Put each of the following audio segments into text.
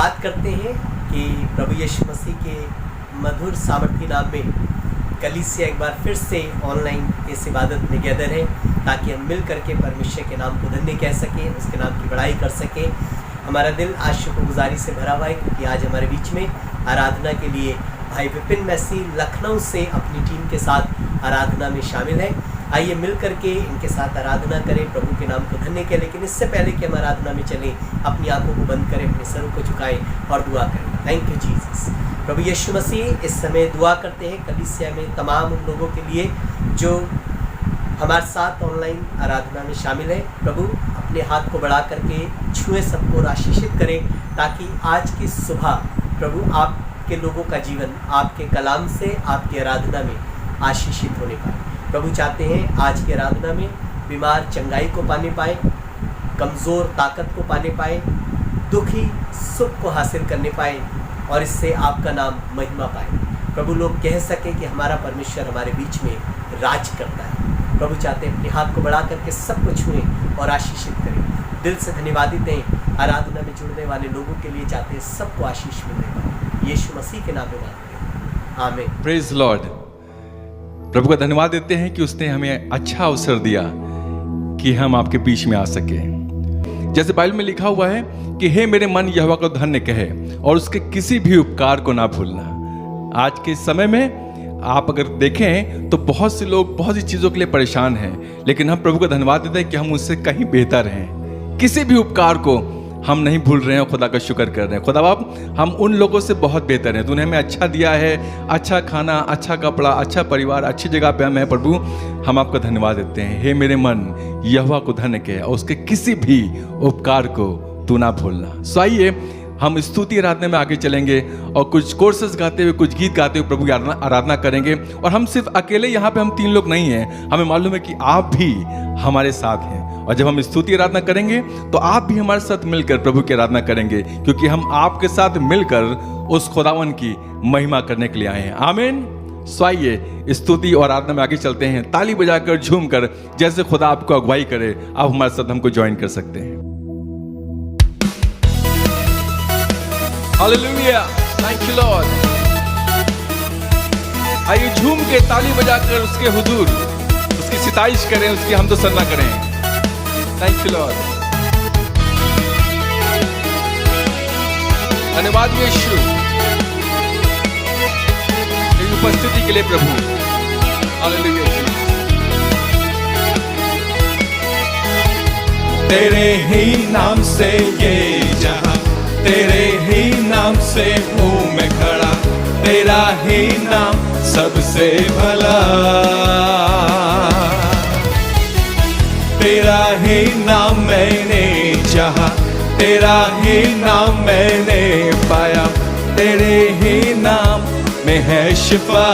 धन्यवाद करते हैं कि प्रभु यीशु मसीह के मधुर सामर्थी नाम में कलीसिया एक बार फिर से ऑनलाइन इस इबादत में गैदर है, ताकि हम मिल करके परमेश्वर के नाम को धन्य कह सकें, उसके नाम की बड़ाई कर सकें। हमारा दिल आज शुक्रगुजारी से भरा हुआ है क्योंकि आज हमारे बीच में आराधना के लिए भाई विपिन मैसी लखनऊ से अपनी टीम के साथ आराधना में शामिल है। आइए मिल करके इनके साथ आराधना करें, प्रभु के नाम को धन्य करें। लेकिन इससे पहले कि हम आराधना में चलें, अपनी आंखों को बंद करें, अपने सरों को झुकाएं और दुआ करें। Thank you Jesus. प्रभु यीशु मसीह, इस समय दुआ करते हैं कलीसिया में तमाम उन लोगों के लिए जो हमारे साथ ऑनलाइन आराधना में शामिल है। प्रभु अपने हाथ को बढ़ा करके छुए सबको और आशीषित करें, ताकि आज की सुबह प्रभु आपके लोगों का जीवन आपके कलाम से आपकी आराधना में आशीषित होने पाए। प्रभु चाहते हैं आज की आराधना में बीमार चंगाई को पाने पाए, कमज़ोर ताकत को पाने पाए, दुखी सुख को हासिल करने पाए और इससे आपका नाम महिमा पाए। प्रभु लोग कह सकें कि हमारा परमेश्वर हमारे बीच में राज करता है। प्रभु चाहते हैं अपने हाथ को बढ़ा करके सबको छुएं और आशीषित करें। दिल से धन्यवादित हैं आराधना में जुड़ने वाले लोगों के लिए, चाहते हैं सबको आशीष मिलने पाए। यीशु मसीह के नाम में मांगते हैं, आमीन। Praise Lord. प्रभु का धन्यवाद देते हैं कि उसने हमें अच्छा अवसर दिया कि हम आपके बीच में आ सके। जैसे बाइबल में लिखा हुआ है कि हे मेरे मन यहोवा को धन्य कहे और उसके किसी भी उपकार को ना भूलना। आज के समय में आप अगर देखें तो बहुत से लोग बहुत सी चीज़ों के लिए परेशान हैं, लेकिन हम प्रभु का धन्यवाद देते हैं कि हम उससे कहीं बेहतर हैं। किसी भी उपकार को हम नहीं भूल रहे हैं और खुदा का शुक्र कर रहे हैं। खुदा बाप, हम उन लोगों से बहुत बेहतर हैं। तूने हमें अच्छा दिया है, अच्छा खाना, अच्छा कपड़ा, अच्छा परिवार, अच्छी जगह पे हम हैं। प्रभु, हम आपका धन्यवाद देते हैं। हे मेरे मन यहोवा को धन्य कहे और उसके किसी भी उपकार को तू ना भूलना। सो आइए हम स्तुति आराधना में आगे चलेंगे और कुछ कोर्सेस गाते हुए, कुछ गीत गाते हुए प्रभु की आराधना करेंगे। और हम सिर्फ अकेले यहाँ पे हम 3 लोग नहीं हैं, हमें मालूम है कि आप भी हमारे साथ हैं। और जब हम स्तुति आराधना करेंगे तो आप भी हमारे साथ मिलकर प्रभु की आराधना करेंगे, क्योंकि हम आपके साथ मिलकर उस खुदावन की महिमा करने के लिए आए हैं। आमीन। सो आइए स्तुति और आराधना में आगे चलते हैं, ताली बजाकर, झूमकर, जैसे खुदा आपको अगुवाई करे आप हमारे साथ हमको ज्वाइन कर सकते हैं। Hallelujah, thank you Lord. आइए झूम के ताली बजाकर उसके हुजूर उसकी सिताइश करें, उसकी हमदो सना करें। Thank you Lord. धन्यवाद यीशु तेरी उपस्थिति के लिए प्रभु। हालेलुया। तेरे ही नाम से ये जहां, तेरे ही नाम से हूँ मैं खड़ा, तेरा ही नाम सबसे भला, तेरा ही नाम मैंने चाहा, तेरा ही नाम मैंने पाया, तेरे ही नाम में है शिफा,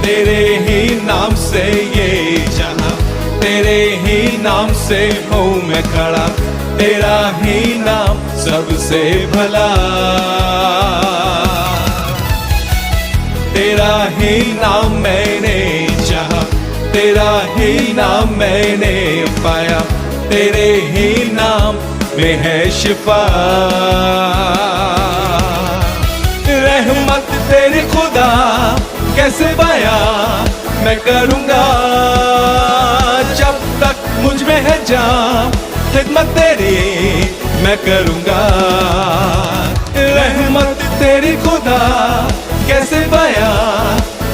तेरे ही नाम से ये जहां, तेरे ही नाम से हूँ मैं खड़ा, तेरा ही नाम सबसे भला, तेरा ही नाम मैंने चाहा, तेरा ही नाम मैंने पाया, तेरे ही नाम में है शिफा। रहमत तेरी खुदा कैसे बयां मैं करूँगा, जब तक मुझ में है जान खिदमत तेरी मैं करूँगा। रहमत तेरी खुदा कैसे बयां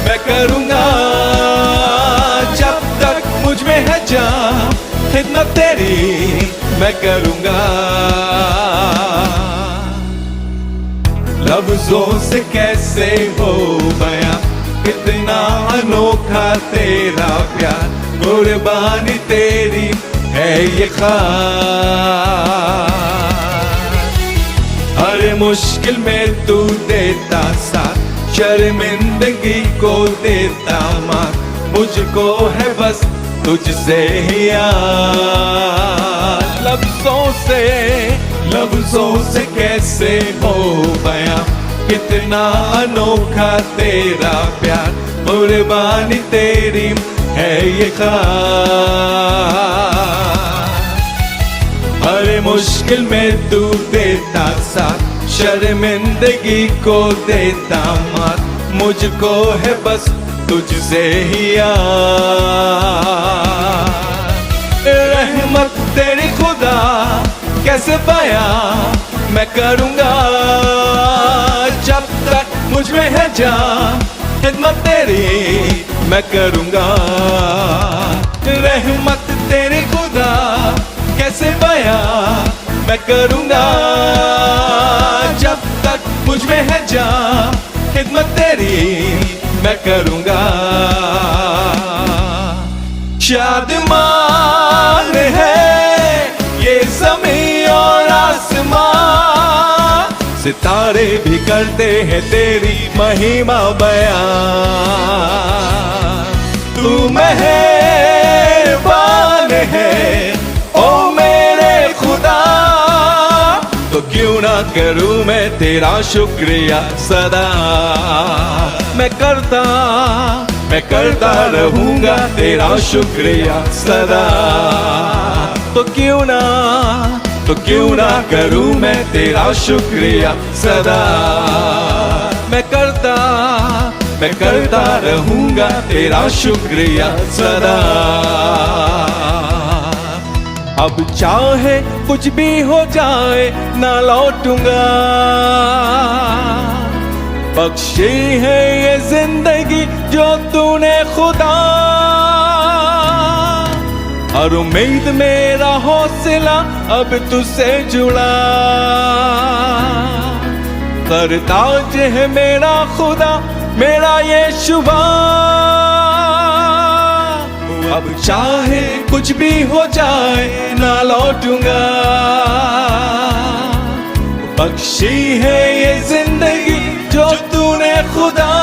मैं करूँगा, जब तक मुझ में है जान खिदमत तेरी मैं करूँगा। लफ्जों से कैसे हो बयां कितना अनोखा तेरा प्यार, कुर्बानी तेरी है ये खास, हर मुश्किल में तू देता साथ, शर्मिंदगी को देता मार, मुझको है बस तुझसे ही यार। लफ्जों से कैसे हो बयां कितना अनोखा तेरा प्यार, कुर्बानी तेरी है ये खास, हर मुश्किल में तू देता साथ, शर्मिंदगी को देता मात, मुझको है बस तुझसे ही यार। रहमत तेरी खुदा कैसे बयां मैं करूंगा, जब तक मुझ में है जान खिदमत तेरी मैं करूंगा। रहमत तेरी खुदा कैसे बयां मैं करूंगा, जब तक मुझ में है जान खिदमत तेरी मैं करूंगा। शादमान है ये ज़मीं और आसमान, सितारे भी करते हैं तेरी महिमा बयान। तू मेहरबान है ओ मेरे खुदा, तो क्यों ना करूं मैं तेरा शुक्रिया सदा। मैं करता रहूंगा तेरा शुक्रिया सदा। तो क्यों ना करूं मैं तेरा शुक्रिया सदा। मैं करता रहूंगा तेरा शुक्रिया सदा। अब चाहे कुछ भी हो जाए ना लौटूंगा, बख्शी है ये जिंदगी जो तूने खुदा। और उम्मीद मेरा हौसला अब तुझसे जुड़ा, सरताज है मेरा खुदा मेरा ये शुबा। अब चाहे कुछ भी हो जाए ना लौटूंगा, बख्शी है ये जिंदगी जो तूने खुदा।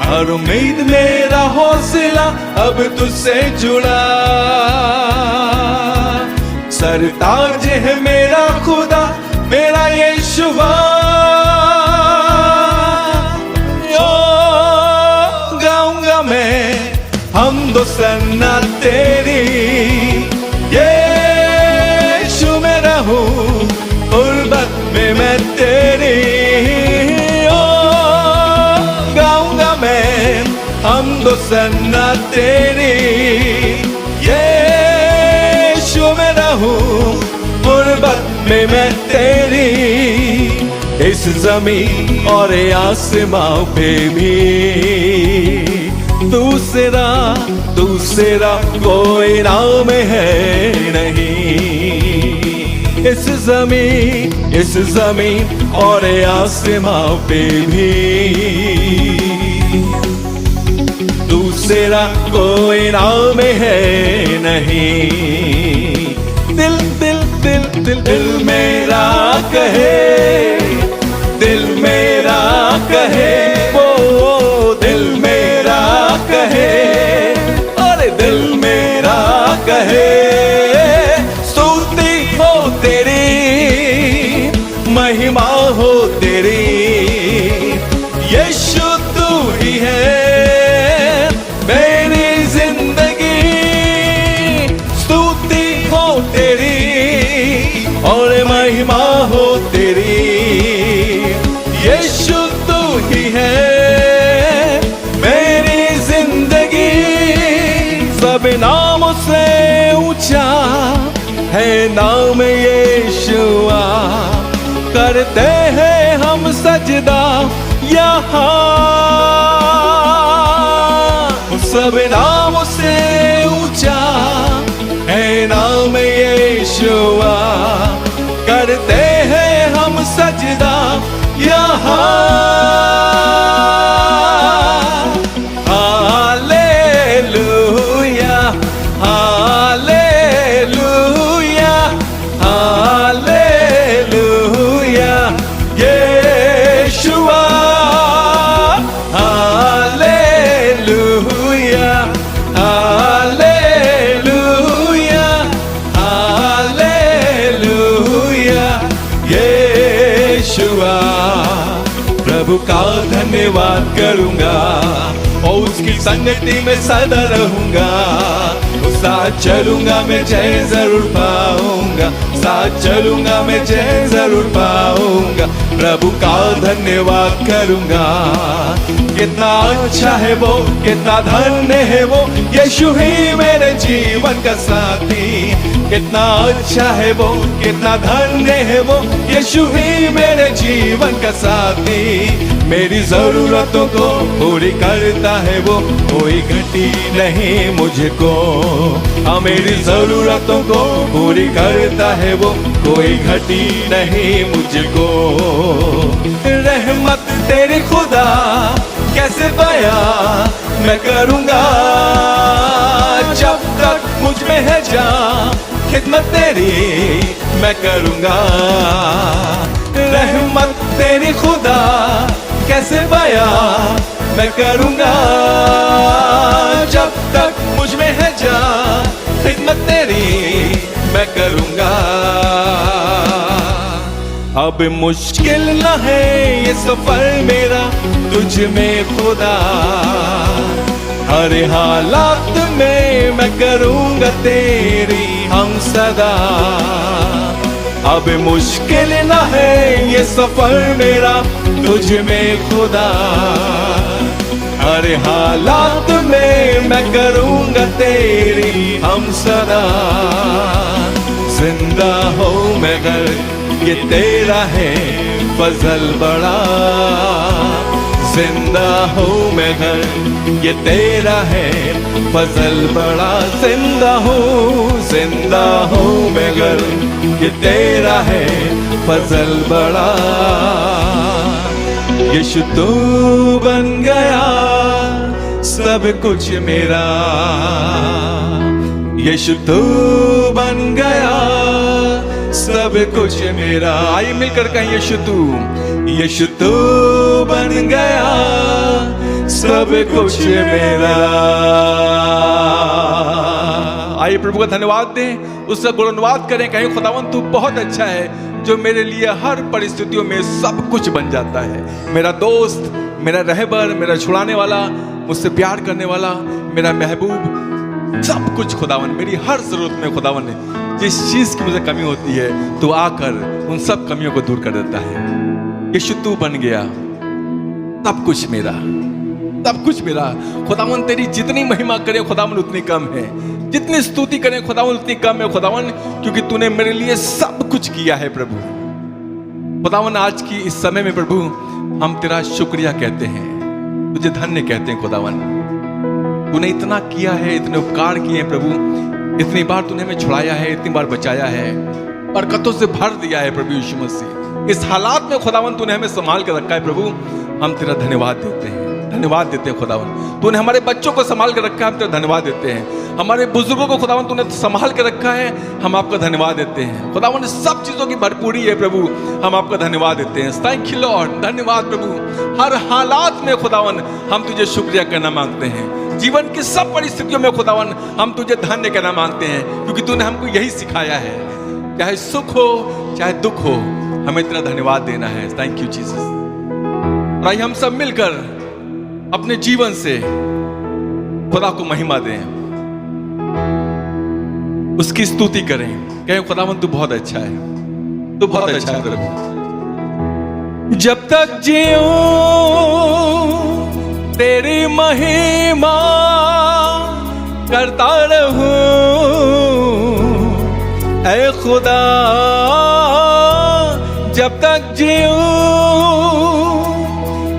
और उम्मीद मेरा हौसला अब तुझसे जुड़ा, सरताज है मेरा खुदा मेरा ये शुबा। गाऊंगा मैं हमदो सन्ना तेरी, यीशु में रहूं गुर्बत में मैं तेरी। गाऊंगा मैं हमदो सन्ना तेरी, यीशु में रहूं गुर्बत में मैं तेरी। इस ज़मीं और आसमां पे भी दूसरा कोई नाम है नहीं। इस ज़मीं और आसमां पे भी दूसरा कोई नाम है नहीं। दिल दिल दिल दिल दिल मेरा कहे, दिल मेरा कहे, वो दिल मेरा कहे, अरे दिल मेरा कहे। स्तुति हो तेरी, महिमा हो तेरी, यीशु तू ही है मेरी जिंदगी। स्तुति हो तेरी और महिमा हो तेरी, यीशु तू ही है मेरी जिंदगी। सब नामों से ऊंचा है नाम यीशुआ, करते हैं हम सजदा यहाँ। सब नामों से ऊंचा है नाम यीशुआ, करते हैं हम सजदा यहाँ। हालेलुया हालेलुया हालेलुया यीशुआ। हालेलुया हालेलुया हालेलुया यीशुआ। प्रभु का धन्यवाद करूंगा और उसकी संगति में सदा रहूंगा। साथ चलूंगा मैं जय जरूर पाऊंगा, साथ चलूंगा मैं जय जरूर पाऊंगा, प्रभु का धन्यवाद करूंगा। कितना अच्छा है वो, कितना धन्य है वो, यीशु ही मेरे जीवन का साथी। कितना अच्छा है वो, कितना धन्य है वो, यीशु ही मेरे जीवन का साथी। मेरी जरूरतों को पूरी करता है वो, कोई घटी नहीं मुझको। हाँ, मेरी जरूरतों को पूरी करता है वो, कोई घटी नहीं मुझको। रहमत तेरी खुदा कैसे बयां मैं करूंगा, जब तक मुझ में है जान खिदमत तेरी मैं करूंगा। रहमत तेरी खुदा कैसे बयां मैं करूंगा, जब तक मुझ में है जान खिदमत तेरी मैं करूंगा। अब मुश्किल न है ये सफर मेरा तुझ में खुदा, हर हालात में मैं करूंगा तेरी हम सदा। अब मुश्किल न है ये सफर मेरा तुझ में खुदा, हर हालात में मैं करूंगा तेरी हम सदा। जिंदा हो मैं घर ये तेरा है फजल बड़ा, जिंदा हो मैं घर ये तेरा है फजल बड़ा। जिंदा हो मैं घर ये तेरा है फजल बड़ा। यीशु तू बन गया सब कुछ मेरा, यीशु तू बन गया सब कुछ मेरा। आइए मिलकर कहें यीशु तू बन गया सब कुछ मेरा। आइए प्रभु का धन्यवाद दें, उसका गुणगान करें, कहें खुदावन तू बहुत अच्छा है, जो मेरे लिए हर परिस्थितियों में सब कुछ बन जाता है। मेरा दोस्त, मेरा रहबर, मेरा छुड़ाने वाला, मुझसे प्यार करने वाला, मेरा महबूब, सब कुछ खुदावन मेरी हर जरूरत में खुदावन ने जिस चीज की मुझे कमी होती है तो आकर उन सब कमियों को दूर कर देता है। यीशु तू बन गया सब कुछ मेरा, सब कुछ मेरा। खुदावन तेरी जितनी महिमा करें खुदावन उतनी कम है, जितनी स्तुति करें खुदावन उतनी कम है खुदावन, क्योंकि तूने मेरे लिए सब कुछ किया है प्रभु। खुदावन आज की इस समय में प्रभु हम तेरा शुक्रिया कहते हैं, तुझे धन्य कहते हैं खुदावन। तूने इतना किया है, इतने उपकार किए हैं प्रभु, इतनी बार तूने हमें छुड़ाया है, इतनी बार बचाया है, बरकतों से भर दिया है प्रभु यीशु मसीह। इस हालात में खुदावन तूने हमें संभाल कर रखा है प्रभु, हम तेरा धन्यवाद देते हैं, धन्यवाद देते हैं खुदावन। तूने हमारे बच्चों को संभाल कर रखा है, हम तेरा धन्यवाद देते हैं। हमारे बुजुर्गों को खुदावन तूने संभाल कर रखा है, हम आपका धन्यवाद देते हैं खुदावन। सब चीजों की भरपूरी है प्रभु, हम आपका धन्यवाद देते हैं। थैंक यू लॉर्ड, धन्यवाद प्रभु। हर हालात में खुदावन हम तुझे शुक्रिया करना मांगते हैं। जीवन की सब परिस्थितियों में खुदावन हम तुझे धन्य कहना मांगते हैं, क्योंकि तूने हमको यही सिखाया है, चाहे सुख हो चाहे दुख हो हमें तेरा धन्यवाद देना है। Thank you Jesus. आइए हम सब मिलकर अपने जीवन से खुदा को महिमा दें, उसकी स्तुति करें, कहें खुदावन तू बहुत अच्छा है, तू बहुत अच्छा है प्रभु। जब तक जियो तेरी महिमा करता रहूं ऐ खुदा, जब तक जीऊं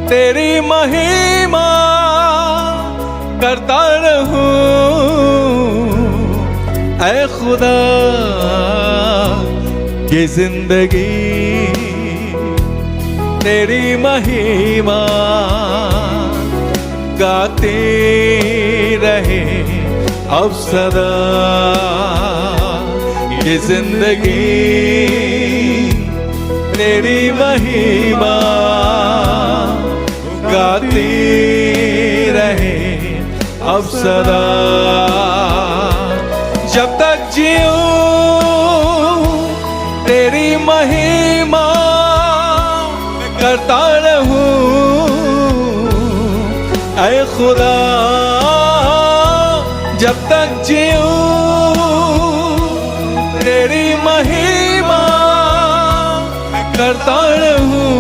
तेरी महिमा करता रहूं ऐ खुदा। ये जिंदगी तेरी महिमा गाते रहे अब सदा। ये जिंदगी तेरी महिमा गाती रहे अब सदा। जब तक जीऊं तेरी महिमा करता रहूं ऐ खुदा, जब तक जीऊं महिमा करता रहूं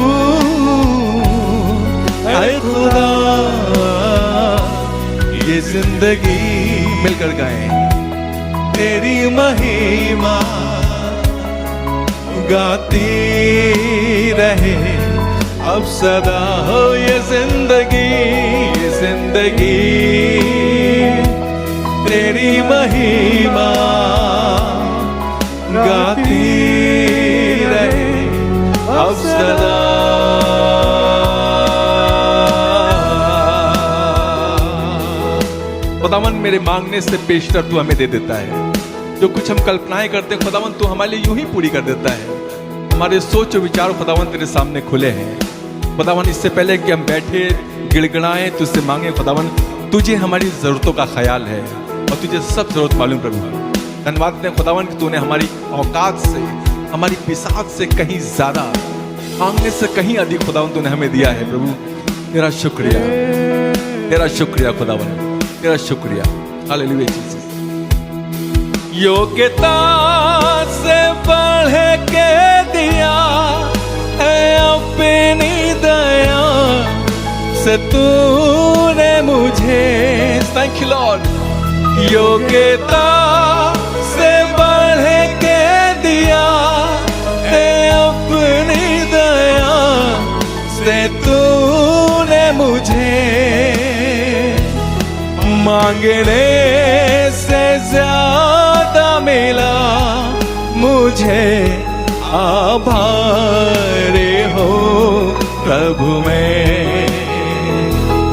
ऐ खुदा, ये जिंदगी मिलकर गाएं। तेरी महिमा गाती रहे अब सदा हो, ये जिंदगी तेरी महिमा गाती रहे अब सदा। खुदावन मेरे मांगने से पेशतर तू हमें दे देता है। जो कुछ हम कल्पनाएं करते हैं खुदावन तू हमारे लिए यूं ही पूरी कर देता है। हमारे सोच और विचार खुदावन तेरे सामने खुले हैं। खुदावन इससे पहले कि हम बैठे गिड़गिड़ाएं तुझसे मांगे, खुदावन तुझे हमारी ज़रूरतों का ख्याल है और तुझे सब ज़रूरत मालूम प्रभु। धन्यवाद देते हैं खुदावन कि तूने हमारी औकात से, हमारी पिसाच से कहीं ज़्यादा, मांगने से कहीं अधिक खुदावन तूने हमें दिया है प्रभु। तेरा शुक्रिया, तेरा शुक्रिया खुदावन, तेरा शुक्रिया। Hallelujah Jesus. योग्यता से बढ़ के दिया है अपनी दया से तूने मुझे, थैंक यू लॉर्ड। योग्यता से बढ़ के दिया है अपनी दया से तूने मुझे, मांगने से ज्यादा मिला मुझे, आभारी हो प्रभु मैं।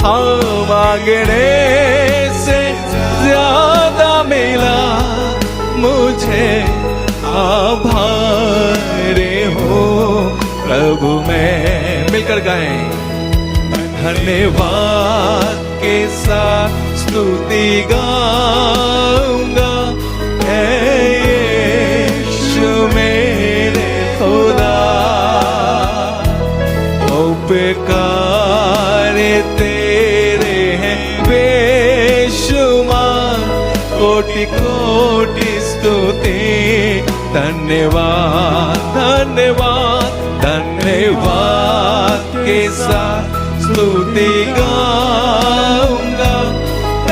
हाँ, मांगने से ज्यादा मिला मुझे, आभारी हो प्रभु मैं। मिलकर गाएं। धन्यवाद के साथ स्तुति गाऊंगा ऐ यीशु मेरे खुदा, उपकार तेरे हैं बेशुमार, कोटि कोटि स्तुति। धन्यवाद धन्यवाद धन्यवाद के साथ स्तुति गाऊंगा ऐ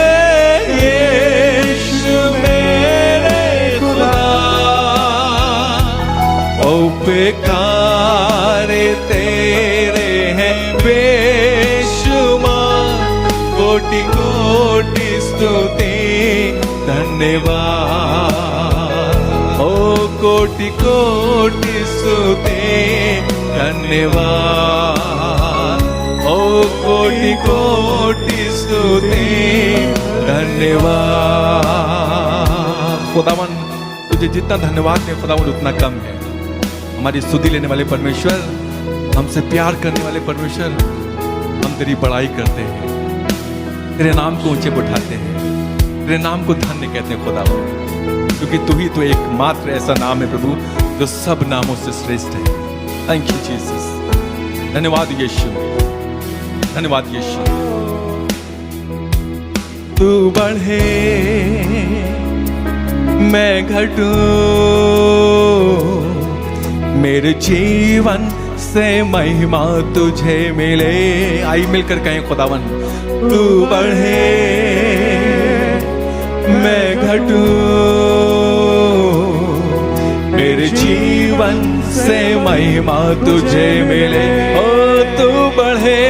यीशु मेरे खुदा, उपकार तेरे हैं बेशुमार, कोटि कोटि स्तुति। धन्यवाद ओ कोटि कोटि स्तुति, धन्यवाद ओ कोटि कोटि स्तुति, धन्यवाद। खुदावन तुझे जितना धन्यवाद दे खुदावन उतना कम है। हमारी स्तुति लेने वाले परमेश्वर, हमसे प्यार करने वाले परमेश्वर, हम तेरी बड़ाई करते हैं, तेरे नाम को ऊंचे उठाते हैं, तेरे नाम को धन्य कहते हैं खुदावन, क्योंकि तू ही तो एकमात्र ऐसा नाम है प्रभु जो सब नामों से श्रेष्ठ है। Thank you Jesus. धन्यवाद यीशु, धन्यवाद यीशु। तू बढ़े मैं घटूं, मेरे जीवन से महिमा तुझे मिले। आई मिलकर कहें खुदावन। तू बढ़े मैं घटूं, मेरे जीवन से महिमा तुझे मिले। ओ तू बढ़े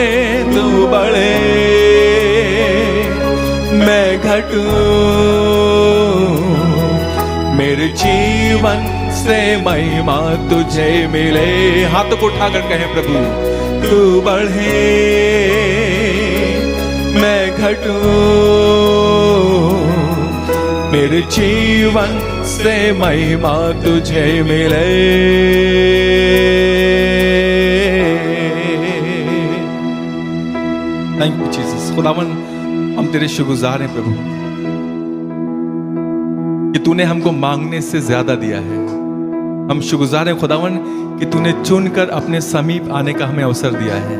मैं घटूं, मेरे जीवन से महिमा तुझे मिले। हाथों को उठाकर कहें प्रभु। तू बढ़े मैं घटूं, मेरे जीवन से महिमा तुझे मिले। Thank you Jesus. खुदावन हम तेरे शुक्रगुजार हैं प्रभु कि तूने हमको मांगने से ज्यादा दिया है। हम शुक्रगुजार हैं खुदावन कि तूने चुनकर अपने समीप आने का हमें अवसर दिया है।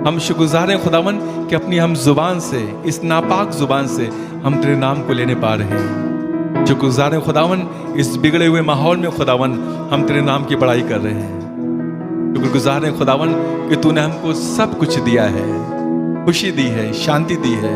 हम शुक्रगुजार हैं खुदावन कि अपनी हम जुबान से, इस नापाक जुबान से हम तेरे नाम को लेने पा रहे हैं। शुक्रगुजार हैं खुदावन, इस बिगड़े हुए माहौल में खुदावन हम तेरे नाम की बड़ाई कर रहे हैं। शुक्रगुजार हैं खुदावन कि तूने हमको सब कुछ दिया है, खुशी दी है, शांति दी है,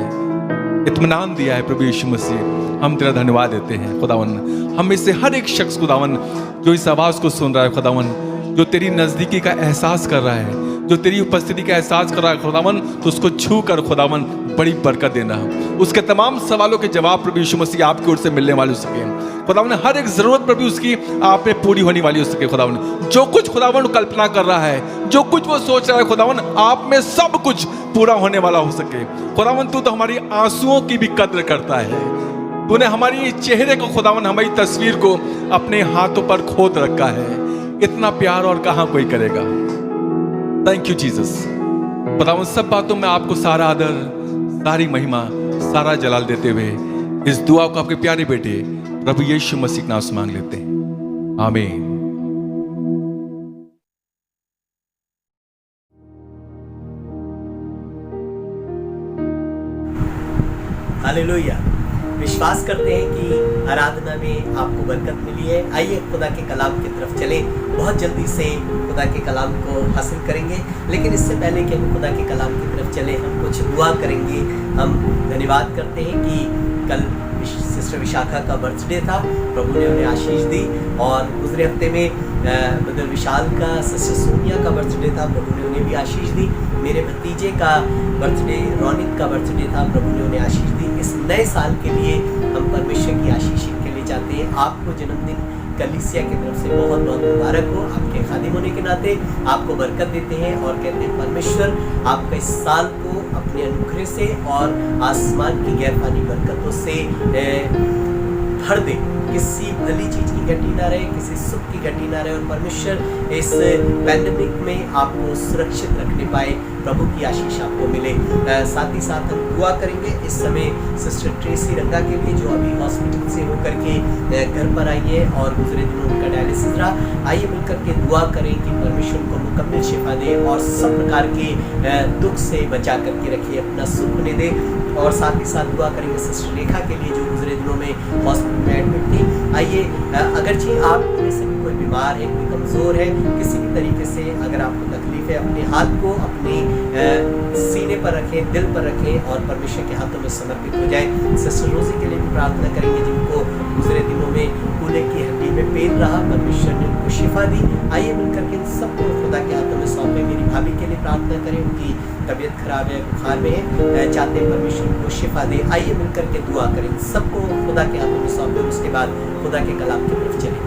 इत्मीनान दिया है। प्रभु यीशु मसीह, हम तेरा धन्यवाद देते हैं खुदावन। हम में से हर एक शख्स खुदावन जो इस आवाज़ को सुन रहा है खुदावन, जो तेरी नज़दीकी का एहसास कर रहा है, जो तेरी उपस्थिति का एहसास कर रहा है खुदावन, तो उसको छू कर खुदावन बड़ी बरकत देना। उसके तमाम सवालों के जवाब प्रभु यीशु मसीह आपकी ओर से मिलने वाले हो सके खुदावन। हर एक ज़रूरत प्रभु उसकी आप में पूरी होने वाली हो सके खुदावन। जो कुछ खुदावन कल्पना कर रहा है, जो कुछ वो सोच रहा है खुदावन, आप में सब कुछ पूरा होने वाला हो सके खुदावन। तू तो हमारी आंसुओं की भी कद्र करता है। तूने हमारी चेहरे को खुदावन, हमारी तस्वीर को अपने हाथों पर खोद रखा है। इतना प्यार और कहाँ कोई करेगा। थैंक यू जीसस खुदावन। सब बातों में आपको सारा आदर, सारी महिमा, सारा जलाल देते हुए इस दुआ को आपके प्यारे बेटे प्रभु यीशु मसीह के नाम से मांग लेते हैं, आमीन। हालेलुया। विश्वास करते हैं कि आराधना में आपको बरकत मिली है। आइए खुदा के कलाम की तरफ चलें। बहुत जल्दी से खुदा के कलाम को हासिल करेंगे, लेकिन इससे पहले कि हम खुदा के कलाम की तरफ चलें, हम कुछ दुआ करेंगे। हम धन्यवाद करते हैं कि कल सिस्टर विशाखा का बर्थडे था, प्रभु ने उन्हें आशीष दी। और गुजरे हफ्ते में ब्रदर विशाल का, सिस्टर सोनिया का बर्थडे था, प्रभु ने उन्हें भी आशीष दी। मेरे भतीजे का बर्थडे, रौनिक का बर्थडे था, प्रभु ने उन्हें आशीष दी। इस नए साल के लिए हम परमेश्वर की आशीष इनके लिए चाहते हैं। आपको जन्मदिन कलीसिया की तरफ से बहुत बहुत मुबारक हो। आपके खादिम होने के नाते आपको बरकत देते हैं और कहते हैं परमेश्वर आपका इस साल को अपने अनुग्रह से और आसमान की गैरफानी बरकतों से भर दे। किसी भली चीज की घटी ना रहे, किसी सुख की घटी ना रहे, और परमेश्वर इस पैंडेमिक में आपको सुरक्षित रखने पाए। प्रभु की आशीष आपको मिले। साथ ही साथ हम दुआ करेंगे इस समय सिस्टर ट्रेसी रंगा के लिए, जो अभी हॉस्पिटल से होकर के घर पर आई है और गुजरे दिनों उनका डायलिसिस रहा। आइए मिलकर के दुआ करें कि परमेश्वर को मुकम्मल शिफा दे और सब प्रकार के दुख से बचा करके रखे, अपना सुख होने दे। और साथ ही साथ दुआ करेंगे सिस्टर रेखा के लिए, जो गुजरे दिनों में हॉस्पिटल में एडमिट थी। आइए, अगरचे आप में से कोई बीमार है, कोई कमज़ोर है, किसी भी तरीके से अगर आपको तकलीफ है, अपने हाथ को अपने सीने पर रखें, दिल पर रखें और परमेश्वर के हाथों में समर्पित हो जाए। सिस्टर रोजी के लिए भी प्रार्थना करेंगे, जिनको गुजरे दिनों में कूल्हे की हड्डी में पेन रहा, परमेश्वर ने उनको शिफा दी। आइए मिलकर के सबको खुदा के हाथों में सौंपे। मेरी भाभी के लिए प्रार्थना करें, उनकी तबीयत खराब है, बुखार में है, चाहते हैं परमेश्वर को शिफा दे। आइए मिलकर के दुआ करें, सबको खुदा के हाथों में सौंपे और उसके बाद खुदा के कलाम की तरफ चलें।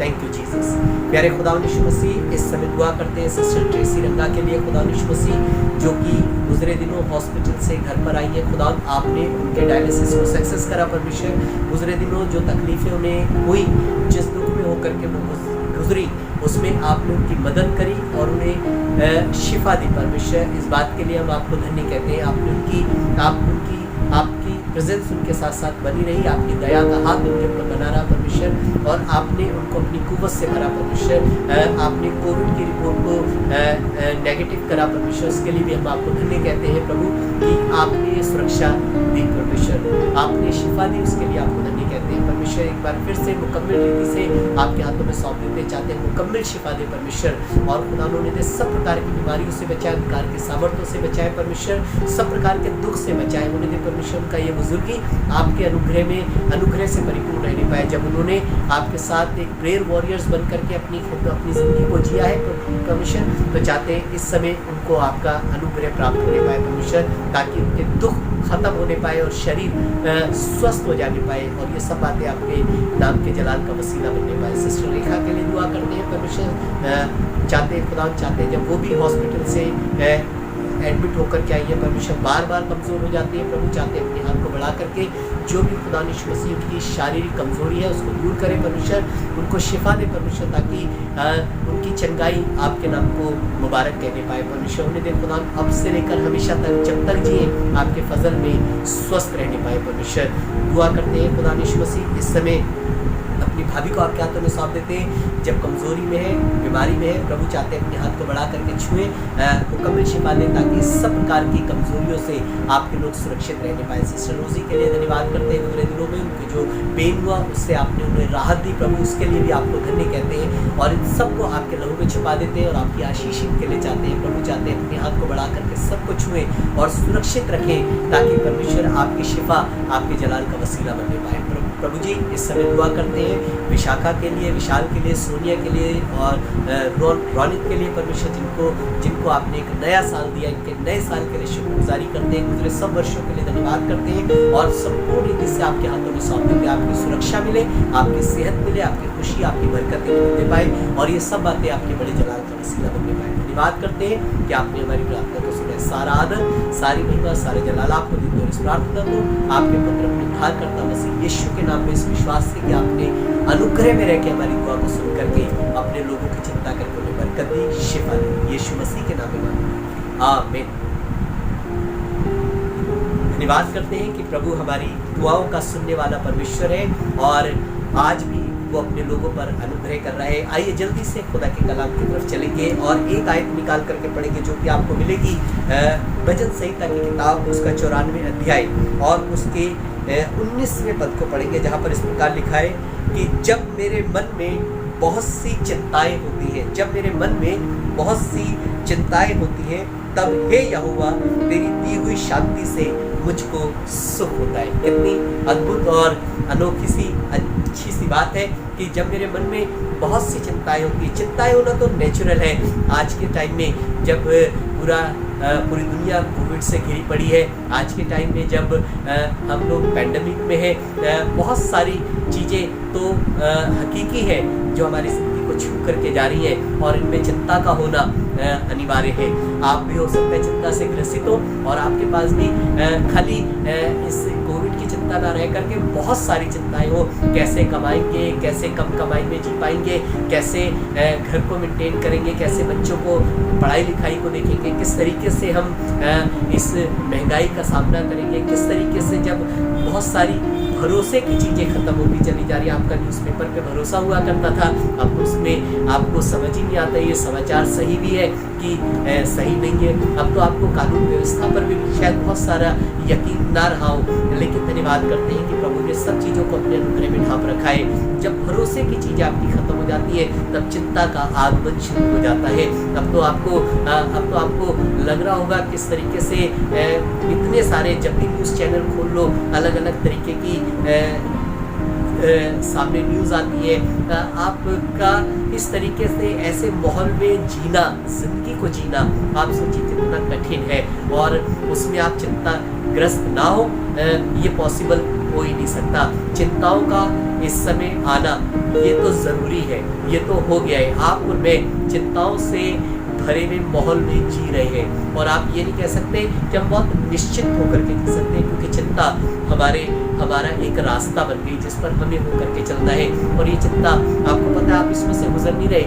Thank you Jesus. प्यारे खुदा यीशु मसीह, इस समय दुआ करते हैं सिस्टर ट्रेसी रंगा के लिए। खुदा यीशु मसीह, जो कि गुजरे दिनों हॉस्पिटल से घर पर आई है, खुदा आपने उनके डायलिसिस को सक्सेस करा। परमेश्वर, गुजरे दिनों जो तकलीफें उन्हें हुई, जिस दुख में होकर के वो गुजरी, उसमें आपने उनकी मदद करी और उन्हें शिफा दी। परमेश्वर, इस बात के लिए हम आपको धन्य कहते हैं। आपकी प्रेजेंस उनके साथ साथ बनी रही, आपकी दया का हाथ उनके ऊपर बना रहा परमेश्वर, और आपने उनको अपनी कुव्वत से भरा परमेश्वर। आपने कोविड की रिपोर्ट को नेगेटिव करा परमेश्वर, उसके लिए भी हम आपको धन्य कहते हैं प्रभु कि आपने सुरक्षा दी परमेश्वर, आपने शिफा दी, उसके लिए आपको धन्य कहते हैं परमेश्वर। एक बार फिर से मुकम्मल रीति से आपके हाथों में सौंप देते चाहते हैं, मुकम्मल शिफा दे परमेश्वर। और खुदा उन्हें सब प्रकार की बीमारियों से बचाए, अंधकार के सामर्थ्यों से बचाए परमेश्वर, सब प्रकार के दुख से बचाए उन्हें दे परमेश्वर। उनका ये बुजुर्गी आपके अनुग्रह में, अनुग्रह से परिपूर्ण रहने पाए। जब उन्होंने आपके साथ एक प्रेयर वॉरियर्स बन करके अपनी ज़िंदगी को जिया है परमेश्वर, तो चाहते हैं इस समय उनको आपका अनुग्रह प्राप्त होने पाए परमेश्वर, ताकि उनके दुख खत्म होने पाए और शरीर स्वस्थ हो जाने पाए, और ये सब बातें आपके नाम के जलाल का वसीला बनने पाए। सिस्टर रेखा के लिए दुआ करते हैं परमेश्वर, चाहते हैं खुदा, चाहते हैं जब वो भी हॉस्पिटल से एडमिट होकर के आई है परमेश्वर, बार बार कमज़ोर हो जाती है प्रभु, चाहते हैं अपने हाथ को बढ़ा करके जो भी खुदा यीशु मसीह की शारीरिक कमज़ोरी है उसको दूर करे परमेश्वर, उनको शिफा दे परमेश्वर, ताकि उनकी चंगाई आपके नाम को मुबारक कहने पाए परमेश्वर। उन्हें दे खुदा अब से लेकर हमेशा तक, जब तक जिए आपके फजल में स्वस्थ रहने पाए परमेश्वर। दुआ करते हैं खुदा यीशु मसीह, इस समय अपनी भाभी को आपके हाथों में सौंप देते हैं, जब कमज़ोरी में है, बीमारी में है प्रभु, चाहते हैं अपने हाथ को बढ़ा करके छुए, मुकम्मल शिफा दें, ताकि सब प्रकार की कमज़ोरियों से आपके लोग सुरक्षित रहने पाए। सिस्टर रोजी के लिए धन्यवाद करते हैं गुजरे दिनों में, उनके जो पेन हुआ उससे आपने उन्हें राहत दी प्रभु, उसके लिए भी आपको धन्य कहते हैं और इन सबको आपके लहू में छुपा देते हैं और आपकी आशीष इनके लिए चाहते हैं प्रभु। चाहते हैं अपने हाथ को बढ़ा करके सबको छुएं और सुरक्षित रखें ताकि परमेश्वर आपकी शिफा आपके जलाल का वसीला बनने पाए। प्रभु जी इस समय दुआ करते हैं विशाखा के लिए, विशाल के लिए, सोनिया के लिए और रौनिक के लिए परमेश्वर, जिनको आपने एक नया साल दिया, इनके नए साल के लिए शुक्रगुजारी करते हैं, गुजरे सब वर्षों के लिए धन्यवाद करते हैं और संपूर्ण रीति से आपके हाथों में सौंपते हुए आपकी सुरक्षा मिले, आपकी सेहत मिले, आपकी खुशी, आपकी बरकत मिलने पाए और ये सब बातें आपके बड़े जलाल का वसीला बनने पाए। धन्यवाद करते हैं कि आपने हमारी प्रार्थना को सुना। सारा आदर, सारी महिमा, सारे जलाल आपको देते हैं। इस प्रार्थना को आपके पुत्र अपने उद्धारकर्ता मसीह यीशु के नाम में इस विश्वास से कि आपने अनुग्रह में रह के हमारी दुआ को सुन करके अपने लोगों की चिंता करके उन्हें बरकत दी, शिफा दी, यीशु मसीह के नाम में आमीन। धन्यवाद करते हैं कि प्रभु हमारी दुआओं का सुनने वाला परमेश्वर है और आज भी वो अपने लोगों पर अनुग्रह कर रहे हैं। आइए जल्दी से खुदा के कलाम की तरफ चलेंगे और एक आयत निकाल करके पढ़ेंगे जो कि आपको मिलेगी भजन संहिता की किताब उसका 94 अध्याय और उसके 19वें पद को पढ़ेंगे, जहाँ पर इस प्रकार लिखा है कि जब मेरे मन में बहुत सी चिंताएं होती हैं, जब मेरे मन में बहुत सी चिंताएं होती हैं, तब हे यहोवा तेरी दी हुई शांति से मुझको सुख होता है। कितनी अद्भुत और अनोखी सी अच्छी सी बात है कि जब मेरे मन में बहुत सी चिंताएं होती हैं, चिंताएं होना तो नेचुरल है। आज के टाइम में जब पूरी दुनिया कोविड से घिरी पड़ी है, आज के टाइम में जब हम लोग पैंडेमिक में है, बहुत सारी चीज़ें तो हकीकी है जो हमारी जिंदगी को छू करके जा रही है और इनमें चिंता का होना अनिवार्य है। आप भी हो सकता है चिंता से ग्रसित हो और आपके पास भी खाली इस कोविड की चिंता ना रह करके बहुत सारी चिंताएं हो, कैसे कमाएंगे, कैसे कम कमाई में जी पाएंगे, कैसे घर को मेंटेन करेंगे, कैसे बच्चों को पढ़ाई लिखाई को देखेंगे, किस तरीके से हम इस महंगाई का सामना करेंगे, किस तरीके से जब बहुत सारी भरोसे की चीज़ें खत्म होती चली जा रही है। आपका न्यूज़पेपर पे भरोसा हुआ करता था, अब तो उसमें आपको समझ ही नहीं आता ये समाचार सही भी है कि सही नहीं है। अब तो आपको कानून व्यवस्था पर भी शायद बहुत सारा यकीन ना रहा हो, लेकिन धन्यवाद करते हैं कि प्रभु ने सब चीज़ों को अपने अनुग्रह में ढांप रखा है। जब भरोसे की चीज़ें आपकी खत्म हो जाती है तब चिंता का आगमन शुरू हो जाता है। अब तो आपको लग रहा होगा किस तरीके से इतने सारे, जब भी न्यूज़ चैनल खोल लो अलग अलग तरीके की सामने न्यूज़ आती है। आपका इस तरीके से ऐसे माहौल में जीना, जिंदगी को जीना, आप सोचिए कितना कठिन है और उसमें आप चिंताग्रस्त ना हो, ये पॉसिबल हो ही नहीं सकता। चिंताओं का इस समय आना ये तो ज़रूरी है, ये तो हो गया है। आप और मैं चिंताओं से भरे हुए माहौल में जी रहे हैं और आप ये नहीं कह सकते कि हम बहुत निश्चित होकर के जी सकते हैं, क्योंकि चिंता हमारा एक रास्ता बन गई जिस पर हमें होकर के चलना है। और ये चिंता आपको पता है आप इसमें से गुजर नहीं रहे,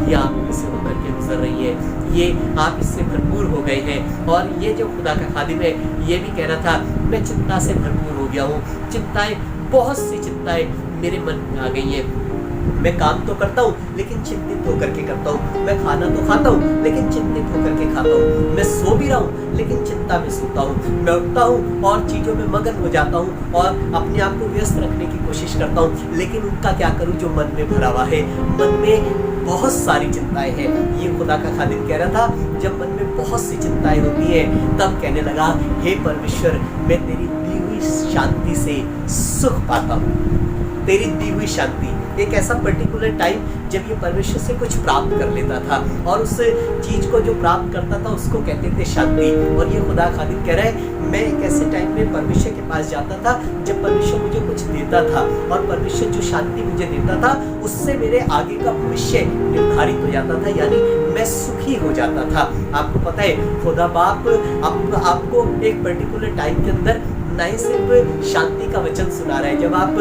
ये आप इससे होकर के गुजर रही है, ये आप इससे भरपूर हो गए हैं। और ये जो खुदा का खादिम है ये भी कह रहा था मैं चिंता से भरपूर हो गया हूँ। चिंताएं, बहुत सी चिंताएं मेरे मन में आ गई हैं। मैं काम तो करता हूँ लेकिन चिंतित होकर के करता हूँ, मैं खाना तो खाता हूँ लेकिन चिंतित होकर के खाता हूँ, मैं सो भी रहा हूँ लेकिन चिंता में सोता हूँ, मैं उठता हूँ और चीज़ों में मगन हो जाता हूँ और अपने आप को व्यस्त रखने की कोशिश करता हूँ, लेकिन उनका क्या करूँ जो मन में भरा हुआ है। मन में बहुत सारी चिंताएं हैं। ये खुदा का खादिम कह रहा था जब मन में बहुत सी चिंताएं होती हैं तब कहने लगा हे परमेश्वर मैं तेरी दी हुई शांति से सुख पाता हूँ। तेरी दी हुई शांति, एक ऐसा पर्टिकुलर टाइम जब ये परमेश्वर से कुछ प्राप्त कर लेता था और उस चीज को जो प्राप्त करता था उसको कहते थे शांति। और ये खुदा खादिम कह रहा है मैं एक ऐसे टाइम में परमेश्वर के पास जाता था जब परमेश्वर मुझे कुछ देता था और परमेश्वर जो शांति मुझे देता था उससे मेरे आगे का भविष्य निर्धारित हो जाता था, यानी मैं सुखी हो जाता था। आपको पता है खुदा बाप आपको एक पर्टिकुलर टाइम के अंदर ना ही सिर्फ शांति का वचन सुना रहा है। जब आप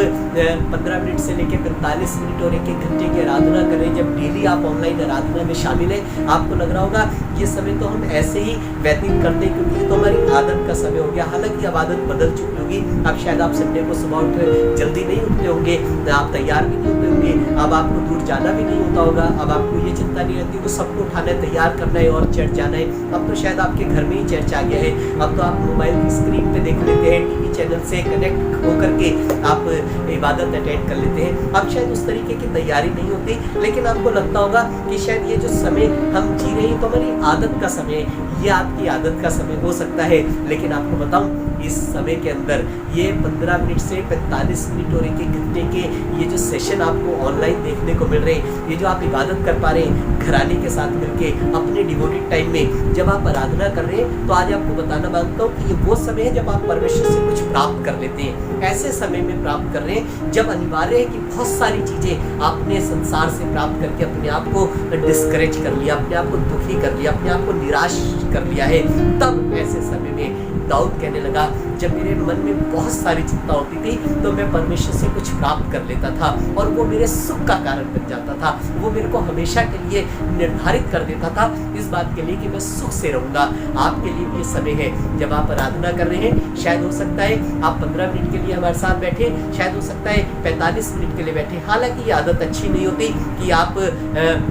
15 मिनट से लेकर 45 मिनट और 1 घंटे की आराधना करें, जब डेली आप ऑनलाइन आराधना में शामिल हैं, आपको लग रहा होगा ये समय तो हम ऐसे ही व्यतीत करते हैं क्योंकि ये तो हमारी आदत का समय हो गया। हालांकि अब आदत बदल चुकी होगी। अब शायद आप संडे को सुबह उठ जल्दी नहीं उठते होंगे, आप तैयार भी नहीं होते होंगे, अब आपको दूर जाना भी नहीं होता होगा, अब आपको ये चिंता नहीं रहती वो सबको उठाना है, तैयार करना है और चर्च जाना है। अब तो शायद आपके घर में ही चर्च आ गया है। अब तो आप मोबाइल की स्क्रीन पे देख लेते हैं टीवी चैनल से कनेक्ट होकर के आप इबादत अटेंड कर लेते हैं। अब शायद उस तरीके की तैयारी नहीं होती, लेकिन आपको लगता होगा कि शायद ये जो समय हम जी रहे हैं तो हमारी आदत का समय है, ये आपकी आदत का समय हो सकता है। लेकिन आपको बताऊं, इस समय के अंदर ये 15 मिनट से 45 मिनट और 1-1 घंटे के ये जो सेशन आपको ऑनलाइन देखने को मिल रहे हैं, ये जो आप इबादत कर पा रहे हैं घराने के साथ मिलके अपने डिवोटेड टाइम में, जब आप आराधना कर रहे हैं, तो आज आपको बताना मांगता हूँ कि ये वो समय है जब आप परमेश्वर से कुछ प्राप्त कर लेते हैं। ऐसे समय में प्राप्त कर रहे हैं जब अनिवार्य है कि बहुत सारी चीजें आपने संसार से प्राप्त करके अपने आप को डिस्करेज कर लिया, अपने आप को दुखी कर लिया, अपने आप को निराश कर लिया है। तब ऐसे समय में दाऊद कहने लगा, जब मेरे मन में बहुत सारी चिंता होती थी तो मैं परमेश्वर से कुछ प्राप्त कर लेता था और वो मेरे सुख का कारण बन जाता था, वो मेरे को हमेशा के लिए निर्धारित कर देता था इस बात के लिए कि मैं सुख से रहूंगा। आपके लिए ये समय है जब आप आराधना कर रहे हैं, शायद हो सकता है आप 15 मिनट के लिए हमारे साथ बैठे, शायद हो सकता है 45 मिनट के लिए बैठे। हालांकि ये आदत अच्छी नहीं होती कि आप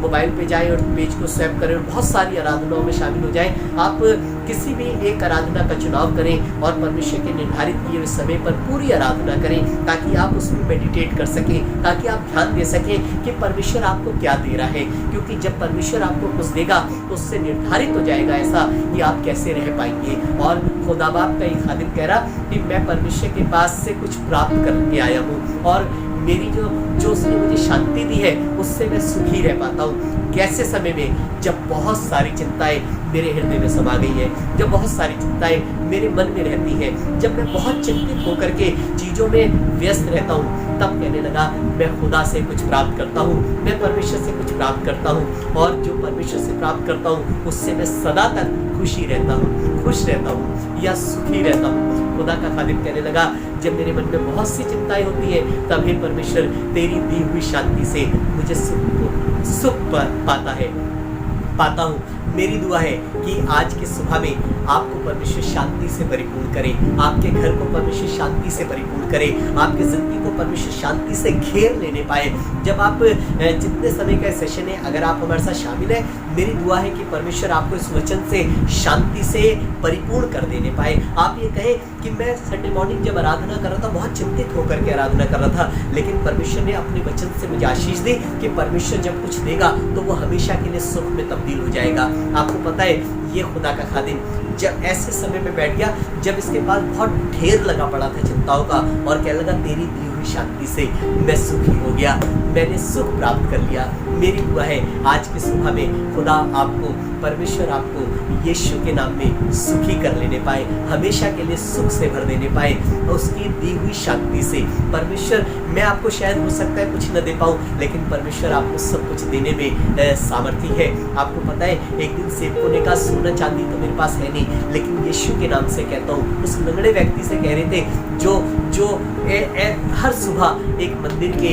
मोबाइल पे जाएं और पेज को स्वैप करें और बहुत सारी आराधनाओं में शामिल हो जाएं। आप किसी भी एक आराधना का चुनाव करें और परमेश्वर के निर्धारित किए हुए समय पर पूरी आराधना करें, ताकि आप उसमें मेडिटेट कर सकें, ताकि आप ध्यान दे सकें कि परमेश्वर आपको क्या दे रहा है। क्योंकि जब परमेश्वर आपको कुछ देगा तो उससे निर्धारित हो जाएगा ऐसा कि आप कैसे रह पाएंगे। और खुदा बाप का एक खादिम कह रहा कि मैं परमेश्वर के पास से कुछ प्राप्त करके आया हूँ और मेरी जो उसने मुझे शांति दी है उससे मैं सुखी रह पाता हूँ। कैसे समय में, जब बहुत सारी चिंताएं मेरे हृदय में समा गई है, जब बहुत सारी चिंताएं मेरे मन में रहती हैं, जब मैं बहुत चिंतित होकर के चीज़ों में व्यस्त रहता हूँ, तब कहने लगा मैं खुदा से कुछ प्राप्त करता हूँ, मैं परमेश्वर से कुछ प्राप्त करता हूँ और जो परमेश्वर से प्राप्त करता हूँ उससे मैं सदा तक खुशी रहता हूँ, खुश रहता हूँ या सुखी रहता हूँ। खुदा का खादिम कहने लगा, जब मेरे मन में बहुत सी चिंताएं होती हैं तब हे परमेश्वर तेरी दी हुई शांति से मुझे सुख पाता हूँ। मेरी दुआ है कि आज की सुबह में आपको परमेश्वर शांति से परिपूर्ण करे, आपके घर को परमेश्वर शांति से परिपूर्ण करे, आपकी जिंदगी को परमेश्वर शांति से घेर लेने पाए। जब आप जितने समय का सेशन है, अगर आप हमारे साथ शामिल है, मेरी दुआ है कि परमेश्वर आपको इस वचन से शांति से परिपूर्ण कर देने पाए। आप ये कहें कि मैं संडे मॉर्निंग जब आराधना कर रहा था बहुत चिंतित होकर के आराधना कर रहा था, लेकिन परमेश्वर ने अपने वचन से मुझे आशीष दी कि परमेश्वर जब कुछ देगा तो वो हमेशा के लिए सुख में तब्दील हो जाएगा। आपको पता है, ये खुदा का खादिम जब ऐसे समय में बैठ गया जब इसके पास बहुत ढेर लगा पड़ा था चिंताओं का, और कहने लगा तेरी दी हुई शांति से मैं सुखी हो गया, मैंने सुख प्राप्त कर लिया। मेरी दुआ है आज की सुबह में खुदा आपको, परमेश्वर आपको यीशु के नाम में सुखी कर लेने पाए, हमेशा के लिए सुख से भर देने पाए उसकी दी हुई शांति से। परमेश्वर, मैं आपको शायद हो सकता है कुछ न दे पाऊँ, लेकिन परमेश्वर आपको सब कुछ देने में सामर्थ्य है। आपको पता है, एक दिन सेवकों ने कहा सोना चांदी तो मेरे पास है नहीं, लेकिन यीशु के नाम से कहता हूँ, उस लंगड़े व्यक्ति से कह रहे थे जो हर सुबह एक मंदिर के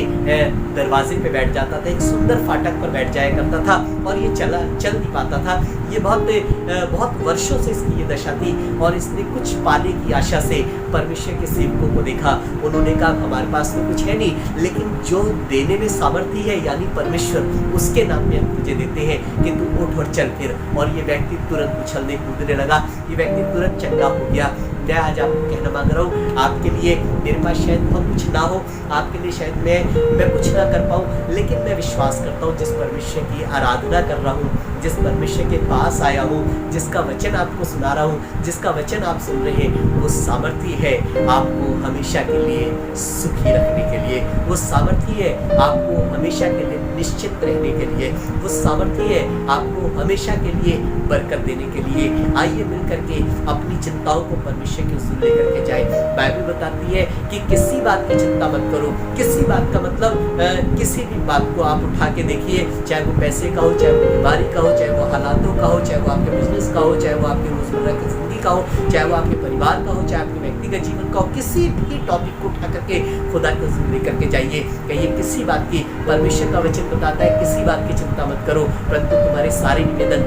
दरवाजे पे बैठ जाता था, एक सुंदर फाटक पर बैठ जाया करता था और ये चल नहीं पाता था। ये बहुत वर्षों से इसकी ये दशा थी और इसने कुछ पाने की आशा से परमेश्वर के सेवकों को देखा। उन्होंने कहा हमारे पास तो कुछ है नहीं, लेकिन जो देने में सामर्थ्य है यानी परमेश्वर, उसके नाम में हम तुझे देते हैं कि तू उठ और चल फिर। और ये व्यक्ति तुरंत उछलने कूदने लगा, ये व्यक्ति तुरंत चंगा हो गया। मैं आज आपको कहना मांग रहा हूँ, आपके लिए मेरे पास शायद बहुत कुछ ना हो, आपके लिए शायद मैं कुछ ना कर पाऊँ, लेकिन मैं विश्वास करता हूँ जिस परमेश्वर की आराधना कर रहा हूँ, जिस परमेश्वर के पास आया हूँ, जिसका वचन आपको सुना रहा हूँ, जिसका वचन आप सुन रहे हैं, वो सामर्थ्य है आपको हमेशा के लिए सुखी रखने के लिए, वो सामर्थ्य है आपको हमेशा के लिए निश्चित रहने के लिए, वो सामर्थ्य है आपको हमेशा के लिए बरकत देने के लिए। आइए मिल करके अपनी चिंताओं को परमेश्वर के हुजूर लेकर के जाए। बाइबल बताती है कि किसी बात की चिंता मत करो। किसी बात का मतलब किसी भी बात को आप उठा के देखिए, चाहे वो पैसे का हो, चाहे वो बीमारी का हो, चाहे वो हालातों का हो, चाहे वो आपके बिजनेस का हो, चाहे वो आपके रोजमर्रा की जिंदगी का हो, चाहे वो आपके परिवार का हो, चाहे आपके व्यक्तिगत जीवन का हो, किसी भी टॉपिक को उठा करके खुदा के हुजूर लेकर के जाइए। कहिए किसी बात की, परमेश्वर का वचन बताता है किसी बात की चिंता मत करो, परंतु तुम्हारे सारे निवेदन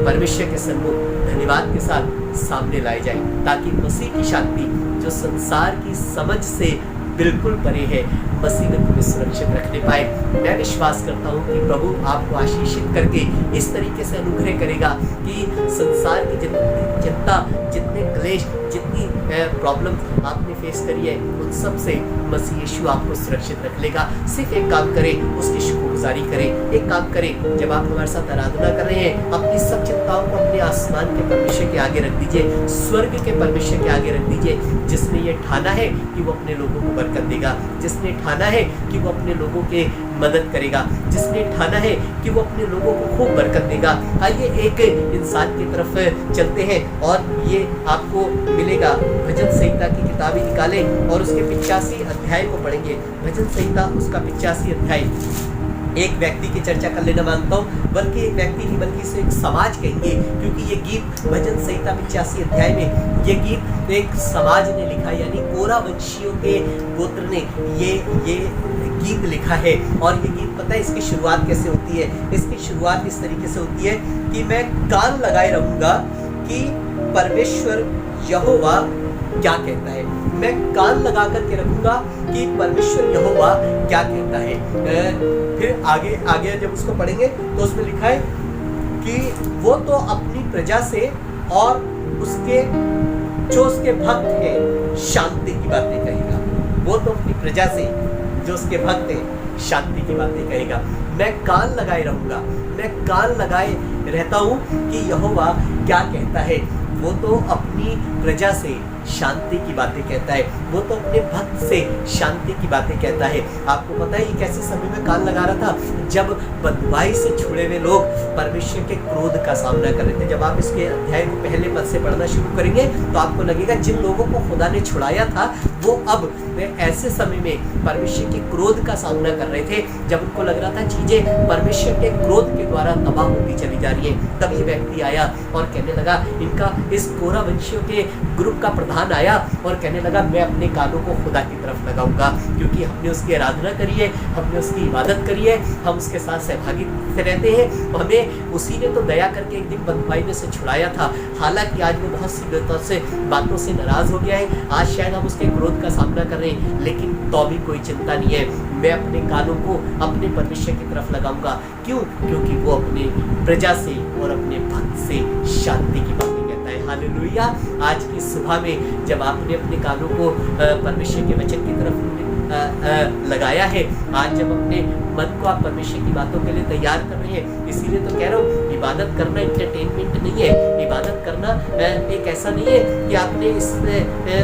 परमेश्वर के सम्मुख धन्यवाद के साथ सामने लाए जाए, ताकि मसीह की शांति जो संसार की समझ से बिल्कुल परे है, मसीह में तुम्हें सुरक्षित रखने पाए। मैं विश्वास करता हूँ कि प्रभु आपको आशीषित करके इस तरीके से अनुग्रह करेगा कि संसार की जितनी चिंता, जितने क्लेश, जितनी प्रॉब्लम आपने फेस करी है, उन सब से मसीह यीशु आपको सुरक्षित रख लेगा। सिर्फ एक काम करें, उसकी शुक्रगुजारी करें। एक काम करें, जब आप हमारे साथ आराधना कर रहे हैं, अपनी सब चिंताओं को अपने आसमान के परमेश्वर के आगे रख दीजिए, स्वर्ग के परमेश्वर के आगे रख दीजिए, जिसने ये ठाना है कि वो अपने लोगों को बरकत देगा, जिसने ठाना है कि वो अपने लोगों के मदद करेगा, जिसने ठाना है कि वो अपने लोगों को खूब बरकत देगा। आइए एक इंसान की तरफ चलते हैं और ये आपको मिलेगा। भजन संहिता की किताब ही निकालें और उसके 85 अध्याय को पढ़ेंगे। भजन संहिता उसका 85 अध्याय। एक व्यक्ति की चर्चा कर लेना मांगता हूँ, बल्कि एक व्यक्ति नहीं बल्कि इसे एक समाज कहेंगे, क्योंकि ये गीत भजन संहिता 85 अध्याय में ये गीत एक समाज ने लिखा, यानी कोरा वंशियों के गोत्र ने ये गीत लिखा है। और ये गीत पता है इसकी शुरुआत कैसे होती है? इसकी शुरुआत इस तरीके से होती है कि मैं कान लगाए रहूंगा कि परमेश्वर यहोवा क्या कहता है। मैं कान लगा करके रखूंगा कि परमेश्वर यहोवा क्या कहता है। फिर आगे जब उसको पढ़ेंगे तो उसमें लिखा है कि वो तो अपनी प्रजा से और जो उसके भक्त हैं शांति की बातें कहेगा। वो तो अपनी प्रजा से, जो उसके भक्त हैं, शांति की बातें कहेगा। मैं कान लगाए रहूंगा, मैं कान लगाए रहता हूँ कि यहोवा क्या कहता है। वो तो अपनी प्रजा से शांति की बातें कहता है, वो तो अपने भक्त से शांति की बातें कहता है। आपको पता है ये कैसे समय में कान लगा रहा था? जब बदवाई से छुड़े हुए लोग परमेश्वर के क्रोध का सामना कर रहे थे। जब आप इसके अध्याय को पहले पद से पढ़ना शुरू करेंगे तो आपको लगेगा जिन लोगों को खुदा ने छुड़ाया था वो अब ऐसे समय में परमेश्वर के क्रोध का सामना कर रहे थे, जब उनको लग रहा था चीजें परमेश्वर के क्रोध के द्वारा तबाह होती चली जा रही है। तब ये व्यक्ति आया और कहने लगा, इनका इस कोरा वंशियों के ग्रुप का प्रधान आया और कहने लगा मैं अपने कानों को खुदा की तरफ लगाऊंगा, क्योंकि हमने उसकी आराधना करी है, हमने उसकी इबादत करी है, हम उसके साथ सहभागी रहते हैं। हमें उसी ने तो दया करके एक दिन बदमाई में से छुड़ाया था। हालांकि आज वो बहुत सी बातों से नाराज हो गया है, आज शायद हम उसके क्रोध का सामना कर रहे हैं, लेकिन तो भी कोई चिंता नहीं है। मैं अपने कानों को अपने परमेश्वर की तरफ लगाऊंगा। क्यों? क्योंकि वो अपने प्रजा से और अपने भक्त से शांति की बातें कहता है। हालेलुया। आज की सुबह में जब आपने अपने कानों को परमेश्वर के वचन की तरफ लगाया है, आज जब अपने मन को आप परमेश्वर की बातों के लिए तैयार कर रहे हैं, इसीलिए तो कह रहा हूँ इबादत करना एंटरटेनमेंट नहीं है। इबादत करना एक ऐसा नहीं है कि आपने इस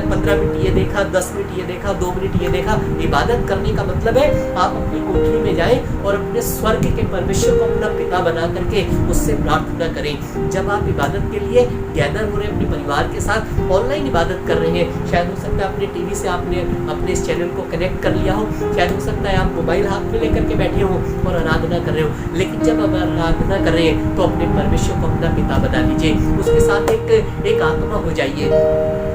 15 मिनट ये देखा, 10 मिनट ये देखा, 2 मिनट ये देखा। इबादत करने का मतलब है आप अपनी कोठरी में जाएं और अपने स्वर्ग के परमेश्वर को अपना पिता बना करके उससे प्रार्थना करें। जब आप इबादत के लिए गैदर हो रहे हैं अपने परिवार के साथ, ऑनलाइन इबादत कर रहे हैं, शायद हो सकता है अपने टीवी से आपने अपने इस चैनल को कनेक्ट कर लिया हो, शायद हो सकता है आप मोबाइल हाथ में लेकर के बैठे हो और आराधना कर रहे हो, लेकिन जब आप आराधना कर रहे हैं तो अपने परमेश्वर को अपना पिता बना लीजिए, उसके साथ एक आत्मा हो जाइए।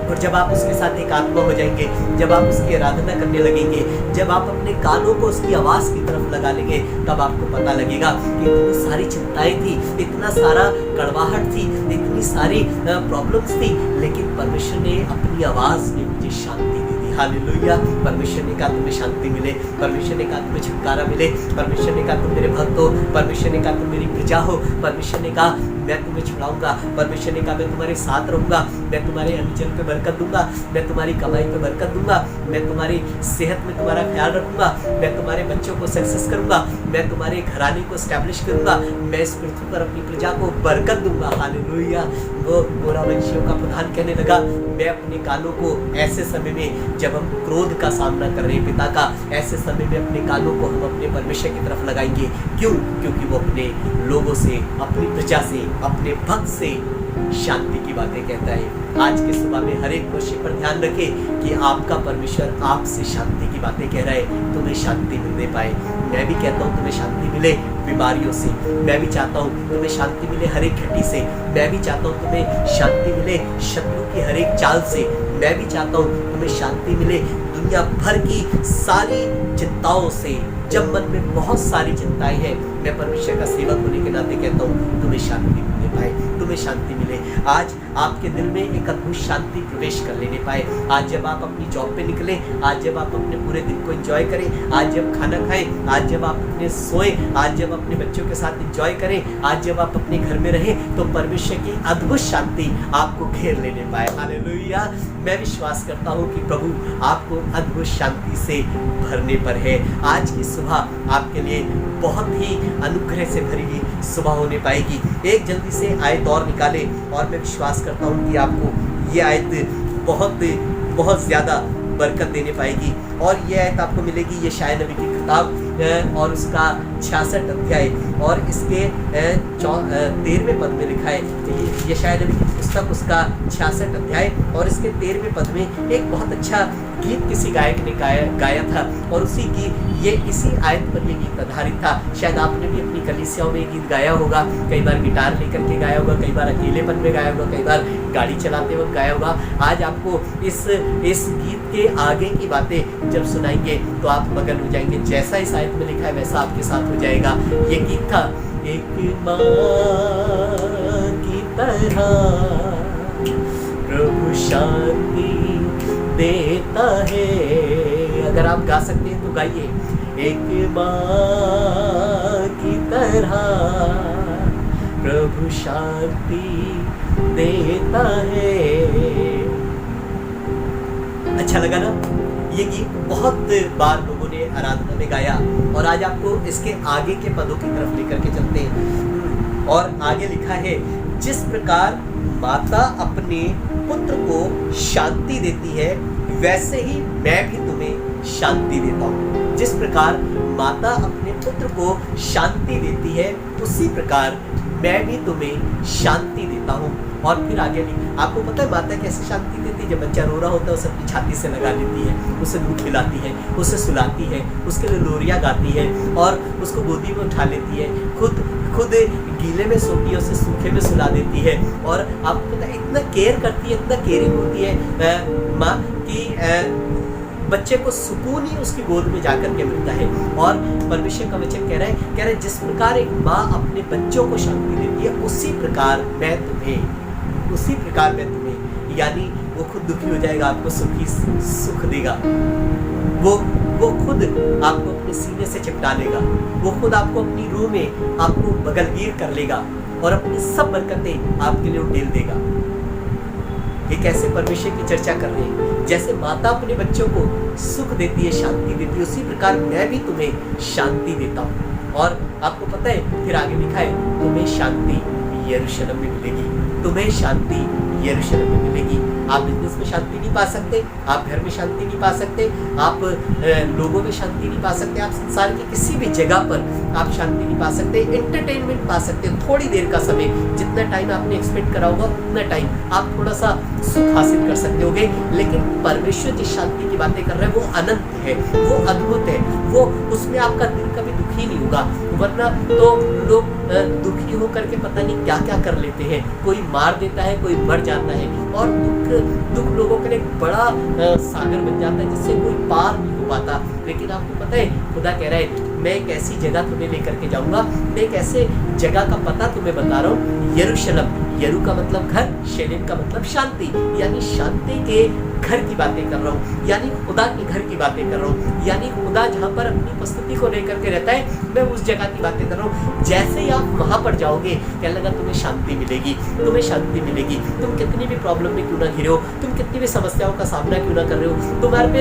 और जब आप उसके साथ एक आत्मा हो जाएंगे, जब आप उसकी आराधना करने लगेंगे, जब आप अपने कानों को उसकी आवाज़ की तरफ लगा लेंगे, तब आपको पता लगेगा कि इतनी सारी चिंताएं थी, इतना सारा कड़वाहट थी, इतनी सारी प्रॉब्लम्स थी, लेकिन परमेश्वर ने अपनी आवाज़ में मुझे शांति दी। हालेलुया। परमेश्वर ने कहा तुम्हें शांति मिले, परमेश्वर ने कहा तुम्हें छुटकारा मिले, परमेश्वर ने कहा तुम मेरे भक्त हो, परमेश्वर ने कहा तुम मेरी प्रजा हो, परमेश्वर ने कहा मैं तुम्हें छुड़ाऊंगा, परमेश्वर ने कहा मैं तुम्हारे साथ रहूंगा, मैं तुम्हारे अन्न पे बरकत दूंगा, मैं तुम्हारी कमाई पे बरकत दूंगा, मैं तुम्हारी सेहत में तुम्हारा ख्याल रखूंगा, मैं तुम्हारे बच्चों को सक्सेस करूंगा, मैं तुम्हारे घराने को स्टैब्लिश करूंगा, मैं इस पृथ्वी पर अपनी प्रजा को बरकत दूंगा। हालेलुया। वो कोरा वंशियों का प्रधान कहने लगा, मैं अपने कानों को ऐसे समय में जब हम क्रोध का सामना कर रहे हैं पिता का, ऐसे समय में अपने कानों को हम अपने परमेश्वर की तरफ लगाएंगे। क्यों? क्योंकि वो अपने लोगों से, अपनी प्रजा से, अपने भक्त से शांति की बातें कहता है। आज के सुबह में हर एक विषय पर ध्यान रखें कि आपका परमेश्वर आपसे शांति की बातें कह रहा है, तुम्हें शांति मिलने पाए। मैं भी कहता हूँ तुम्हें शांति मिले बीमारियों से, मैं भी चाहता हूँ तुम्हें शांति मिले हर एक घटी से, मैं भी चाहता हूँ तुम्हें शांति मिले शत्रु की हर एक चाल से, मैं भी चाहता हूँ तुम्हें शांति मिले दुनिया भर की सारी चिंताओं से। जब मन में बहुत सारी चिंताएं हैं, मैं परमेश्वर का सेवक होने के नाते कहता हूँ तुम्हें शांति मिलने पाए, तुम्हें शांति मिले। आज आपके दिल में एक अद्भुत शांति प्रवेश कर लेने पाए। आज जब आप अपनी जॉब पे निकले, आज जब आप अपने पूरे दिन को एंजॉय करें, आज जब खाना खाएं, आज जब आप अपने सोएं, आज जब अपने बच्चों के साथ एंजॉय करें, आज जब आप अपने घर में रहें, तो परमेश्वर की अद्भुत शांति आपको घेर लेने पाए। हालेलुया। मैं विश्वास करता हूँ कि प्रभु आपको अद्भुत शांति से भरने पर है। आज की सुबह आपके लिए बहुत ही अनुग्रह से भरी हुई सुबह होने पाएगी। एक जल्दी से आयत और निकाले, और मैं विश्वास करता हूँ कि आपको ये आयत बहुत ज़्यादा बरकत देने पाएगी। और ये आयत आपको मिलेगी यशायाह नबी की किताब और उसका 66 अध्याय और इसके 13वें पद में लिखा है। यशायाह नबी की पुस्तक उसका 66 अध्याय और इसके 13वें पद में एक बहुत अच्छा गीत किसी गायक ने गाया था, और इसी आयत पर ये गीत आधारित था। शायद आपने भी अपनी कलीसियाओं में ये गीत गाया होगा, कई बार गिटार लेकर के गाया होगा, कई बार अकेलेपन में गाया होगा, कई बार गाड़ी चलाते वक्त गाया होगा। आज आपको इस गीत के आगे की बातें जब सुनाएंगे तो आप मगन हो जाएंगे। जैसा इस आयत में लिखा है वैसा आपके साथ हो जाएगा। ये गीत था, एक माँ की तरह प्रभु शांति देता है। अगर आप गा सकते हैं तो गाइए। एक माँ की तरह प्रभु शांति देता है। अच्छा लगा ना? ये गीत बहुत बार लोगों ने आराधना में गाया, और आज आपको इसके आगे के पदों की तरफ लेकर के चलते हैं। और आगे लिखा है, जिस प्रकार माता अपने पुत्र को शांति देती है, वैसे ही मैं भी तुम्हें शांति देता हूँ। जिस प्रकार माता अपने पुत्र को शांति देती है, उसी प्रकार मैं भी तुम्हें शांति देता हूँ। और फिर आगे आपको पता है माता कैसे शांति देती है? जब बच्चा रो रहा होता है उसे अपनी छाती से लगा लेती है, उसे दूध खिलाती है, उसे सुलाती है, उसके लिए लोरियाँ गाती है और उसको गोदी में उठा लेती है, खुद गीले में सोती है, उसे सूखे में सुला देती है। और आपको पता है इतना केयर करती है, इतना केयरिंग होती है माँ की बच्चे को सुकून ही उसकी गोद में जाकर के मिलता है। और परमेश्वर का वचन कह रहा है जिस प्रकार एक माँ अपने बच्चों को शांति देती है, उसी प्रकार मैं तुम्हें, यानी वो खुद दुखी हो जाएगा, आपको सुख देगा। वो खुद आपको अपने सीने से चिपटा लेगा, वो खुद आपको अपनी रूह में आपको बगलगीर कर लेगा और अपनी सब बरकतें आपके लिए उड़ेल देगा। ये कैसे परमेश्वर की चर्चा कर रहे हैं? जैसे माता अपने बच्चों को सुख देती है, शांति देती है, उसी प्रकार मैं भी तुम्हें शांति देता हूँ। और आपको पता है फिर आगे लिखा है, तुम्हें शांति यरूशलेम में मिलेगी, तुम्हें शांति यरूशलेम में मिलेगी। आप बिजनेस में शांति नहीं पा सकते, आप घर में शांति नहीं पा सकते, आप लोगों में शांति नहीं पा सकते, आप संसार की किसी भी जगह पर आप शांति नहीं पा सकते। एंटरटेनमेंट पा सकते हो थोड़ी देर का समय, जितना टाइम आपने एक्सपेक्ट करा होगा उतना टाइम आप थोड़ा सा सुख हासिल कर सकते होगे। लेकिन परमेश्वर जिस शांति की बातें कर रहे हैं वो अनंत है, वो अद्भुत है, वो उसमें आपका दिल कभी दुखी नहीं होगा। वरना तो लोग दुखी होकर के पता नहीं क्या क्या कर लेते हैं, कोई मार देता है, कोई मर जाता है, और दुख लोगों के लिए बड़ा सागर बन जाता है जिससे कोई पार नहीं हो पाता। लेकिन आपको पता है खुदा कह रहा है मैं एक ऐसी जगह तुम्हें लेकर के जाऊंगा, मैं एक ऐसे जगह का पता तुम्हें बता रहा हूँ, यरूशलेम। यरू का मतलब घर, शेलेम का मतलब शांति, यानी शांति के घर की बातें कर रहा हूँ, यानी खुदा के घर की बातें कर रहा हूँ, यानी खुदा जहाँ पर अपनी उपस्थिति को लेकर के रहता है, मैं उस जगह की बातें कर रहा हूँ। जैसे ही आप वहाँ पर जाओगे क्या लगा, तुम्हें शांति मिलेगी, तुम्हें शांति मिलेगी। तुम कितनी भी प्रॉब्लम में क्यों ना घिरे हो, तुम कितनी भी समस्याओं का सामना क्यों ना कर रहे हो, तुम्हारे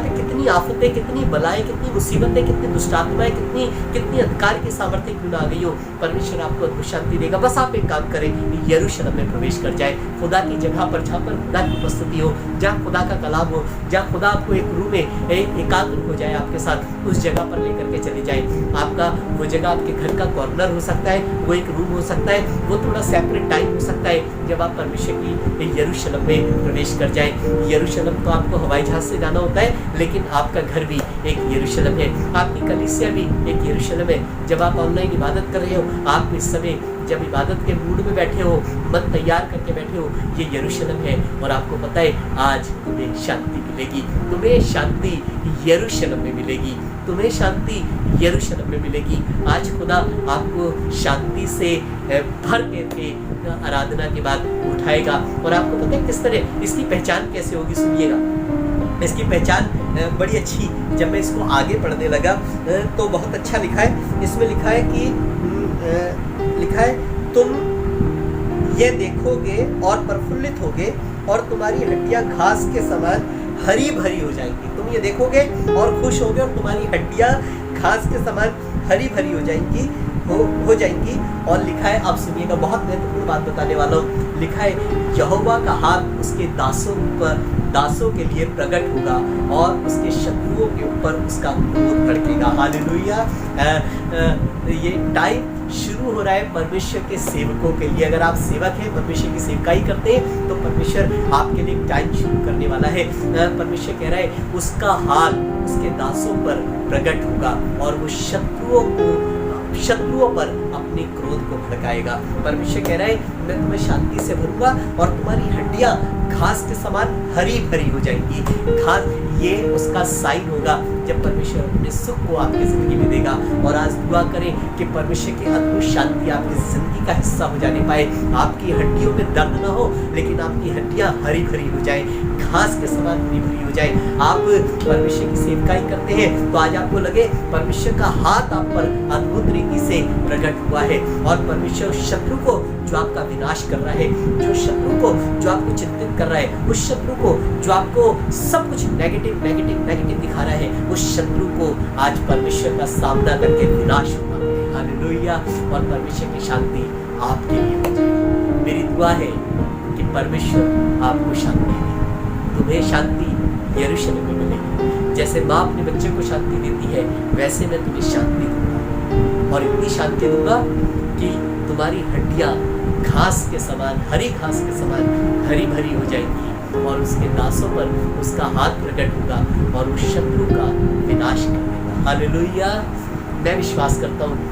पे कितनी आफतें, कितनी बलाएं, कितनी मुसीबतें, कितनी दुष्टात्माएं, कितनी अंधकार की सामर्थ्य क्यों ना आ गई हो, परमेश्वर आपको अद्भुत शांति देगा। बस आप एक काम करें, यरूशलेम में प्रवेश कर जाए, खुदा की जगह पर, जहाँ पर खुदा की उपस्थिति हो, जहाँ खुदा का कलाम हो, जहाँ खुदा आपको एक रूम में एकाग्र हो जाए आपके साथ, उस जगह पर लेकर के चले जाए। आपका वो जगह आपके घर का कॉर्नर हो सकता है, वो एक रूम हो सकता है, वो थोड़ा सेपरेट टाइम हो सकता है जब आप परमेश्वर की यरूशलेम में प्रवेश कर जाए। यरूशलेम तो आपको हवाई जहाज से जाना होता है, लेकिन आपका घर भी एक यरूशलेम है, आपकी कलीसिया भी एक यरूशलेम है। जब आप ऑनलाइन इबादत कर रहे हो, आप इस समय जब इबादत के मूड में बैठे हो, मन तैयार करके बैठे हो, ये यरूशलेम है। और आपको पता है आज तुम्हें शांति मिलेगी, तुम्हें शांति यरूशलेम में मिलेगी, तुम्हें शांति यरूशलेम में मिलेगी। आज खुदा आपको शांति से भर करके आराधना के बाद उठाएगा। और आपको पता है किस तरह इसकी पहचान कैसे होगी, सुनिएगा। इसकी पहचान बड़ी अच्छी, जब मैं इसको आगे पढ़ने लगा तो बहुत अच्छा लिखा है। इसमें लिखा है कि तुम ये देखोगे और प्रफुल्लित होगे और तुम्हारी हड्डियां घास के समान हरी भरी हो जाएंगी। तुम ये देखोगे और खुश होगे और तुम्हारी हड्डियां घास के समान हरी भरी हो जाएंगी। और लिखा है, आप सुनिएगा, बहुत महत्वपूर्ण बात बताने वाला हूँ। लिखा है, यहोवा का हाथ उसके दासों के लिए प्रकट होगा और उसके शत्रुओं के ऊपर उसका क्रोध भड़केगा। हालेलुया। ये टाइम शुरू हो रहा है परमेश्वर के सेवकों के लिए। अगर आप सेवक हैं, परमेश्वर की सेवकाई करते हैं, तो परमेश्वर आपके लिए टाइम शुरू करने वाला है। परमेश्वर कह रहा है, उसका हाथ उसके दासों पर प्रकट होगा और वो शत्रुओं पर अपने क्रोध को भड़काएगा। परमेश्वर कह रहा है, मैं तुम्हें शांति से भरूंगा और तुम्हारी हड्डियां घास के समान हरी भरी हो जाएंगी। घास, ये उसका साइन होगा जब परमेश्वर अपने सुख को आपकी जिंदगी में देगा। और आज दुआ करें कि परमेश्वर की अद्भुत शांति आपकी जिंदगी का हिस्सा हो जाने पाए। आपकी हड्डियों में दर्द ना हो, लेकिन आपकी हड्डियां हरी भरी हो जाए, घास के समान हरी भरी हो जाए। आप परमेश्वर की सेवकाई करते हैं तो आज आपको लगे परमेश्वर का हाथ आप पर अद्भुत रीति से प्रकट हुआ है। और परमेश्वर शत्रु को जो आपका विनाश कर रहा है, जो शत्रु को जो आपको चिंतित कर रहा है, उस शत्रु को जो आपको सब कुछ नेगेटिव दिखा रहा है, उस शत्रु को आज परमेश्वर का सामना करके विनाश हुआ। हालेलुया। और परमेश्वर की शांति आपके लिए हो जाए। मेरी दुआ है कि परमेश्वर आपको शांति दे। तुम्हें शांति यरूशलेम में मिलेगी। जैसे माँ अपने बच्चे को शांति देती है, वैसे मैं तुम्हें शांति दूंगा। और इतनी शांति दूंगा कि तुम्हारी हड्डियां घास के समान, हरी घास के समान हरी भरी हो जाएंगी। और उसके दासों पर उसका हाथ प्रकट होगा और उस शत्रु का विनाश कर देगा। हालेलुया। मैं विश्वास करता हूँ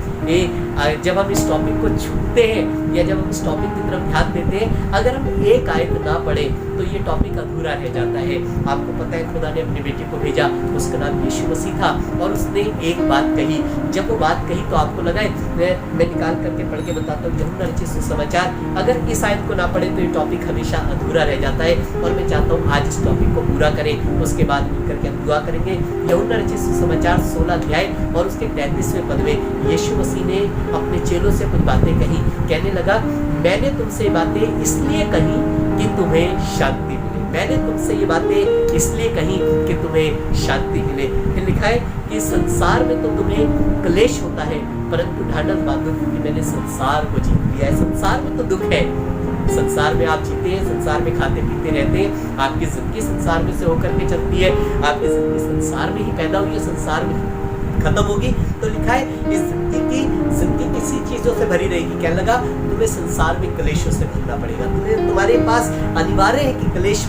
जब हम इस टॉपिक को छूते हैं या जब हम इस टॉपिक की तरफ ध्यान देते हैं, अगर हम एक आयत ना पढ़े तो ये टॉपिक अधूरा रह जाता है। आपको पता है, खुदा ने अपने बेटे को भेजा, उसका नाम यीशु मसीह था, और उसने एक बात कही। जब वो बात कही तो आपको लगा, मैं निकाल करके पढ़ के बताता हूँ, यूहन्ना रचित सुसमाचार। अगर इस आयत को ना पढ़े तो ये टॉपिक हमेशा अधूरा रह जाता है। और मैं चाहता हूँ आज इस टॉपिक को पूरा करें, उसके बाद मिलकर के हम दुआ करेंगे। यूहन्ना रचित सुसमाचार 16 अध्याय और उसके 33वें पद में यीशु मसीह ने अपने चेलों से कुछ बातें कही। कहने लगा, मैंने तुमसे बातें इसलिए कही कि तुम्हें शांति मिले। मैंने तुमसे ये बातें इसलिए कही कि तुम्हें शांति मिले। फिर लिखा है कि संसार में तो तुम्हें क्लेश होता है, परंतु ढाढ़स बांधो, क्योंकि मैंने संसार को जीत लिया है। संसार में तो दुख है, संसार में आप जीते हैं, संसार में खाते पीते रहते हैं, आपकी जिंदगी संसार में से होकर के चलती है, आपकी जिंदगी संसार में ही पैदा हुई है, संसार में खत्म होगी। तो लिखा है, इस जिंदगी किसी चीजों से भरी रहेगी। क्या लगा, तुम्हें संसार में क्लेशों से भरना पड़ेगा। तुम्हारे पास अनिवार्य है कि क्लेश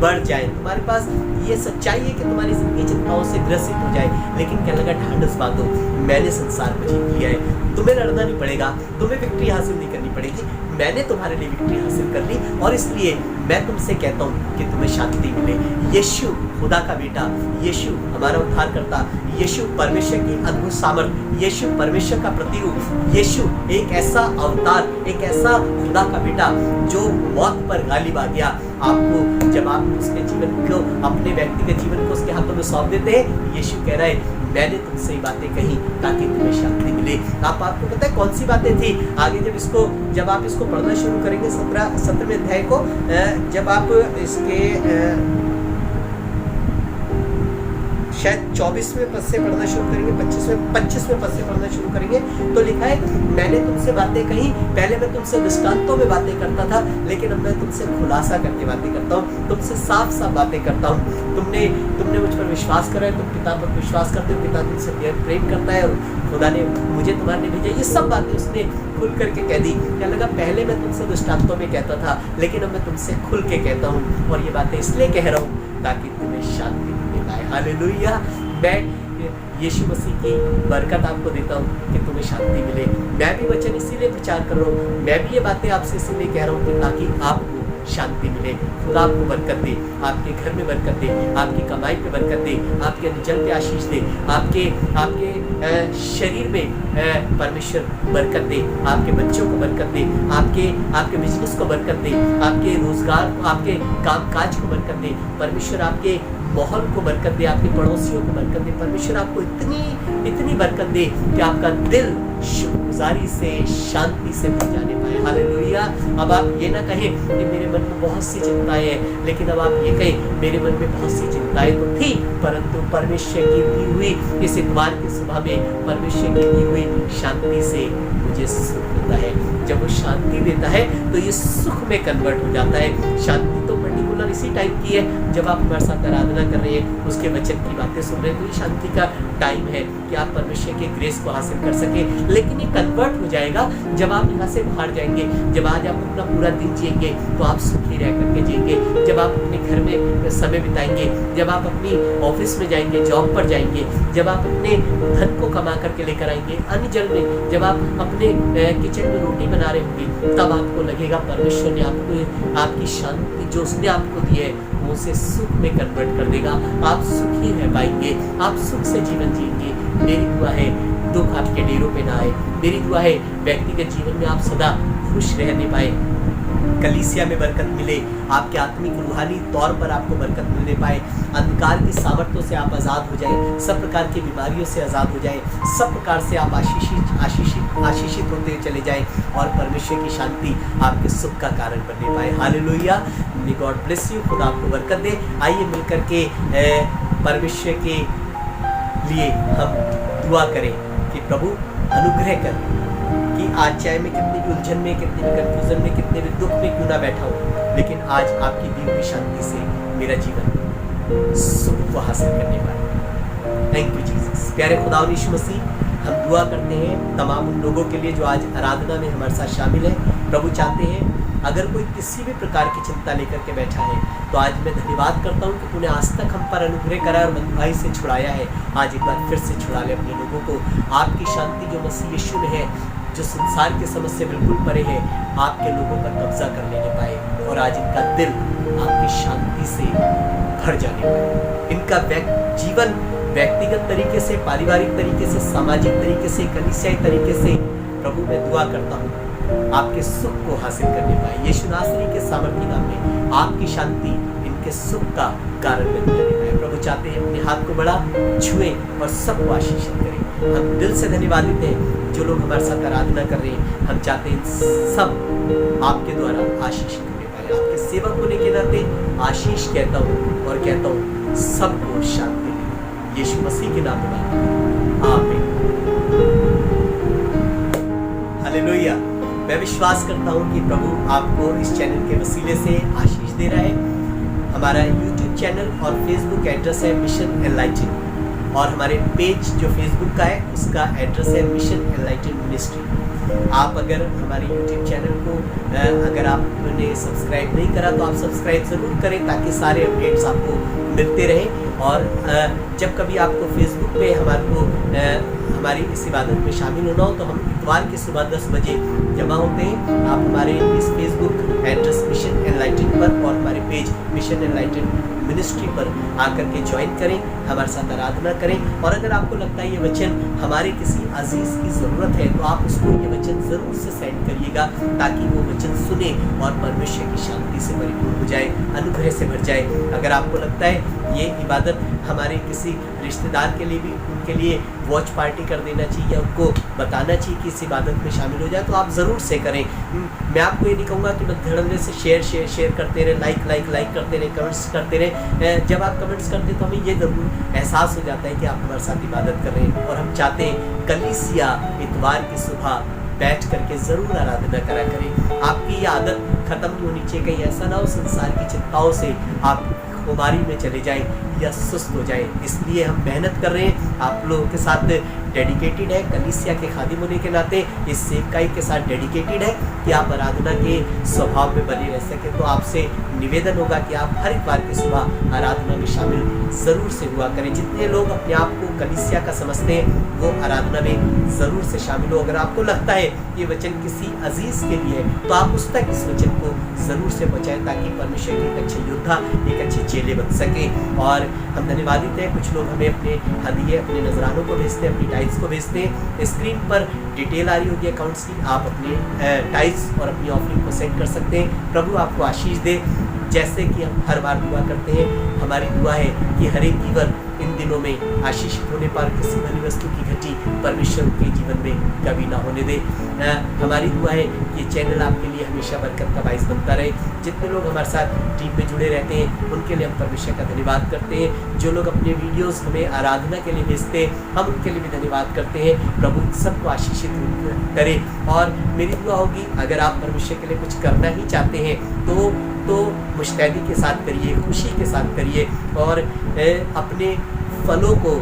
बढ़ जाए। तुम्हारे पास ये सच्चाई है कि तुम्हारी जिंदगी चिंताओं से ग्रसित हो जाए, लेकिन क्या लगा, ढाढ़स बांधो, मैंने संसार को जीत लिया है। तुम्हें लड़ना नहीं पड़ेगा, तुम्हें विक्ट्री हासिल नहीं करनी पड़ेगी, मैंने तुम्हारे लिए विक्ट्री हासिल कर ली। और इसलिए मैं तुमसे कहता हूँ कि तुम्हें शांति मिले। यीशु खुदा का बेटा, यीशु हमारा उद्धारकर्ता, यीशु परमेश्वर की अद्भुत सामर्थ, यीशु परमेश्वर का प्रतिरूप, यीशु एक ऐसा अवतार, एक ऐसा खुदा का बेटा जो मौत पर गालिब आ गया। आपको जब आप उसके जीवन को, अपने व्यक्तिगत जीवन को उसके हाथों में सौंप देते हैं, यीशु कह रहा है, मैंने तुमसे ये बातें कही ताकि तुम्हें शांति मिले। आपको पता है कौन सी बातें थी? आगे जब आप इसको पढ़ना शुरू करेंगे 17वें अध्याय को, जब आप इसके शायद 24वें पद से पढ़ना शुरू करेंगे, 25वें पद से पढ़ना शुरू करेंगे, तो लिखा है, मैंने तुमसे बातें कही, पहले मैं तुमसे दृष्टांतों में बातें करता था, लेकिन अब मैं तुमसे खुलासा करके बातें करता हूँ, तुमसे साफ साफ बातें करता हूँ। तुमने मुझ पर विश्वास करा है, तुम पिता पर विश्वास करते हो, पिता तुमसे प्रेम करता है और खुदा ने मुझे तुम्हारे लिए भेजा। ये सब बातें उसने खुल करके कह दी। क्या लगा, पहले मैं तुमसे दृष्टांतों में कहता था, लेकिन अब मैं तुमसे खुल के कहता हूँ, और ये बातें इसलिए कह रहा हूँ ताकि तुम्हें शांति मिले। हालेलुया। मैं यीशु मसीह की बरकत आपको देता हूँ कि तुम्हें शांति मिले। मैं भी वचन इसीलिए प्रचार कर रहा हूँ, मैं भी ये बातें आपसे इसीलिए कह रहा हूँ कि ताकि आपको शांति मिले। खुदा आपको बरकत दे, आपके घर में बरकत दे, आपकी कमाई पे बरकत दे, आपके जल पे आशीष दे, आपके शरीर में परमेश्वर बरकत दे, आपके बच्चों को बरकत दे, आपके बिजनेस को बरकत दे, आपके रोजगार को, आपके कामकाज को बरकत दे। परमेश्वर आपके माहौल को बरकत दे, आपके पड़ोसियों को बरकत दे। परमेश्वर आपको इतनी बरकत दे कि आपका दिल शुक्रगुजारी से, शांति से भर जाने पाए। हालेलुया। अब आप ये ना कहें कि मेरे मन में बहुत सी चिंताएं हैं, लेकिन अब आप ये कहें मेरे मन में बहुत सी चिंताएं तो थी, परंतु परमेश्वर की दी हुई इस इतवार की सुबह में परमेश्वर की दी हुई शांति से मुझे सुख मिलता है। जब वो शांति देता है तो ये सुख में कन्वर्ट हो जाता है। शांति तो पर्टिकुलर इसी टाइप की है जब आप हमारे साथ आराधना कर रहे हैं, उसके वचन की बातें सुन रहे हैं, तो ये शांति का टाइम है कि आप परमेश्वर के ग्रेस को हासिल कर सके। लेकिन ये कन्वर्ट हो जाएगा जब आप यहाँ से बाहर जाएंगे। जब आज आप अपना पूरा दिन जिएंगे तो आप सुखी रह करके जिएंगे। जब आप अपने घर में समय बिताएंगे, जब आप अपनी ऑफिस में जाएंगे, जॉब पर जाएंगे, जब आप अपने धन को कमा करके लेकर आएंगे अन्न जल में, जब आप अपने किचन में रोटी बना रहे होंगे, तब आपको लगेगा परमेश्वर ने आपको, आपकी शांति जो उसने आपको दी है वो उसे सुख में कन्वर्ट कर देगा। आप सुखी रह पाएंगे, आप सुख से जीवन जिएंगे। मेरी दुआ है दुख आपके डेरों पे ना आए। मेरी दुआ है व्यक्तिगत जीवन में आप सदा खुश रहने पाए, कलीसिया में बरकत मिले, आपके आत्मिक रूहानी तौर पर आपको बरकत मिलने पाए, अंधकार की सामर्थ्यों से आप आज़ाद हो जाएं, सब प्रकार की बीमारियों से आज़ाद हो जाएं, सब प्रकार से आप आशीषित होते चले जाएं और परमेश्वर की शांति आपके सुख का कारण बनने पाए। Hallelujah. May God bless you. खुदा आपको बरकत दे। आइए मिलकर के परमेश्वर के लिए हम दुआ करें कि प्रभु अनुग्रह कर कि आज चाहे मैं कितनी भी उलझन में, कितनी भी कंफ्यूजन में, कितने भी दुख में क्यों ना बैठा हूँ, लेकिन आज आपकी दी हुई शांति से मेरा जीवन सुख को हासिल करने पाए। Thank you Jesus. प्यारे खुदा और यीशु मसीह, हम दुआ करते हैं तमाम उन लोगों के लिए जो आज आराधना में हमारे साथ शामिल है। प्रभु चाहते हैं अगर कोई किसी भी प्रकार की चिंता लेकर के बैठा है तो आज मैं धन्यवाद करता हूँ कि तूने आज तक हम पर अनुग्रह करा और बंधु भाई से छुड़ाया है। आज एक बार फिर से छुड़ा ले अपने लोगों को। आपकी शांति जो मसीह यीशु में है, जो संसार के समझ से बिल्कुल परे है, आपके लोगों पर कब्जा कर लेने पाए और आज इनका दिल आपकी शांति से भर जाने पाए। इनका जीवन व्यक्तिगत तरीके से, पारिवारिक तरीके से, सामाजिक तरीके से, कलीसियाई तरीके से, प्रभु मैं दुआ करता हूँ आपके सुख को हासिल करने पाए। यीशु नासरी के सामर्थी नाम में आपकी शांति इनके सुख का कारण बनने पाए। प्रभु चाहते हैं अपने हाथ को बड़ा छुएं और सबको आशीषित करें। हम दिल से धन्यवाद देते हैं जो लोग हमारे साथ आराधना कर रहे हैं। हम चाहते हैं सब आपके द्वारा आशीषित होने पाए। आपके सेवक होने के नाते आशीष कहता हूँ और कहता हूँ सबको शांति मिले। यीशु मसीह के नाम में आमीन। हालेलुया। मैं विश्वास करता हूँ कि प्रभु आपको इस चैनल के वसीले से आशीष दे रहा है। हमारा YouTube चैनल और Facebook एड्रेस है मिशन एनलाइटन और हमारे पेज जो Facebook का है उसका एड्रेस है मिशन एनलाइटन मिनिस्ट्री। आप अगर हमारे YouTube चैनल को अगर आपने सब्सक्राइब नहीं करा तो आप सब्सक्राइब ज़रूर करें ताकि सारे अपडेट्स आपको मिलते रहें। और जब कभी आपको Facebook पे हमारी इस इबादत में शामिल होना हो तो हम इतवार की सुबह 10 बजे जमा होते हैं। आप हमारे इस Facebook एड्रेस मिशन एनलाइटन पर और हमारे पेज मिशन एनलाइटन मिनिस्ट्री पर आकर के ज्वाइन करें, हमारे साथ आराधना करें। और अगर आपको लगता है ये वचन हमारे किसी अजीज़ की ज़रूरत है तो आप उसको ये वचन ज़रूर से सेंड करिएगा ताकि वो वचन सुने और परमेश्वर की शांति से परिपूर्ण हो जाए, अनुग्रह से भर जाए। अगर आपको लगता है ये इबादत हमारे किसी रिश्तेदार के लिए भी, उनके लिए वॉच पार्टी कर देना चाहिए, उनको बताना चाहिए कि इस इबादत में शामिल हो जाए, तो आप ज़रूर से करें। मैं आपको ये नहीं कहूँगा कि बस धड़ल्ले से शेयर करते रहे, लाइक करते रहे, कमेंट्स करते रहे। जब आप कमेंट्स करते तो हमें ये ज़रूर एहसास हो जाता है कि आप हमारे साथ इबादत कर रहे हैं और हम चाहते हैं कलीसिया इतवार की सुबह बैठ करके ज़रूर आराधना करा करें। आपकी ये आदत ख़त्म नहीं होनी चाहिए। कहीं ऐसा ना हो संसार की चिंताओं से आप खुमारी में चले जाएं या सुस्त हो जाएं। इसलिए हम मेहनत कर रहे हैं आप लोगों के साथ डेडिकेटेड है, कलीसिया के खादिम होने के नाते इस सेवकाई के साथ डेडिकेटेड है कि आप आराधना के स्वभाव में बने रह सकें। तो आपसे निवेदन होगा कि आप हर एक बार की सुबह आराधना में शामिल ज़रूर से हुआ करें। जितने लोग अपने आप को कलीसिया का समझते हैं वो आराधना में ज़रूर से शामिल हो। अगर आपको लगता है ये वचन किसी अजीज़ के लिए है तो आप उस तक इस वचन को ज़रूर से पहुँचाएं ताकि परमेश्वर के एक अच्छे योद्धा, एक अच्छे चेले बन सकें। और हम धन्यवादित हैं, कुछ लोग हमें अपने हदिये, अपने नजरानों को भेजते हैं, अपनी टाइल्स को भेजते हैं। स्क्रीन पर डिटेल आ रही होगी अकाउंट्स की, आप अपने टाइल्स और अपनी ऑफरिंग को सेंड कर सकते हैं। प्रभु आपको आशीष दे। जैसे कि हम हर बार दुआ करते हैं, हमारी दुआ है कि हर एक ईवर इन दिनों में आशीषित होने पर किसी धनी वस्तु की घटी परमेश्वर के जीवन में कभी ना होने दे। हमारी दुआ है कि ये चैनल आपके लिए हमेशा बरकत का बाइस बनता रहे। जितने लोग हमारे साथ टीम में जुड़े रहते हैं उनके लिए हम परमेश्वर का धन्यवाद करते हैं। जो लोग अपने वीडियोस हमें आराधना के लिए भेजते हैं हम उनके लिए भी धन्यवाद करते हैं। प्रभु सबको आशीषित करे। और मेरी दुआ होगी अगर आप परमेश्वर के लिए कुछ करना ही चाहते हैं तो मुस्तैदी के साथ करिए, खुशी के साथ करिए और अपने फलों को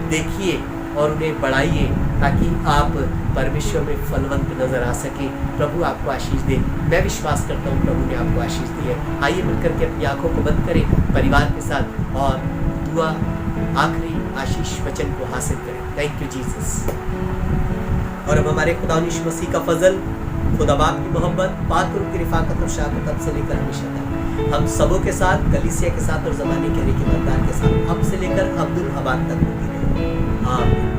देखिए और उन्हें बढ़ाइए ताकि आप परमेश्वर में फलवंत नजर आ सके। प्रभु आपको आशीष दे। मैं विश्वास करता हूँ प्रभु ने आपको आशीष दी है। आइए मिलकर के अपनी आंखों को बंद करें परिवार के साथ और दुआ आखिरी आशीष वचन को हासिल करें। Thank you Jesus. और अब हमारे खुदा यीशु मसीह का फजल, खुदा बाप की मोहब्बत, पाक रूह की रिफाकत और शाक़त अब से लेकर हमेशा तक हम सबों के साथ, कलीसिया के साथ और ज़माने के हर एक ईमानदार के साथ अब से लेकर अब्दुल अबाद तक होती रहे। आमीन।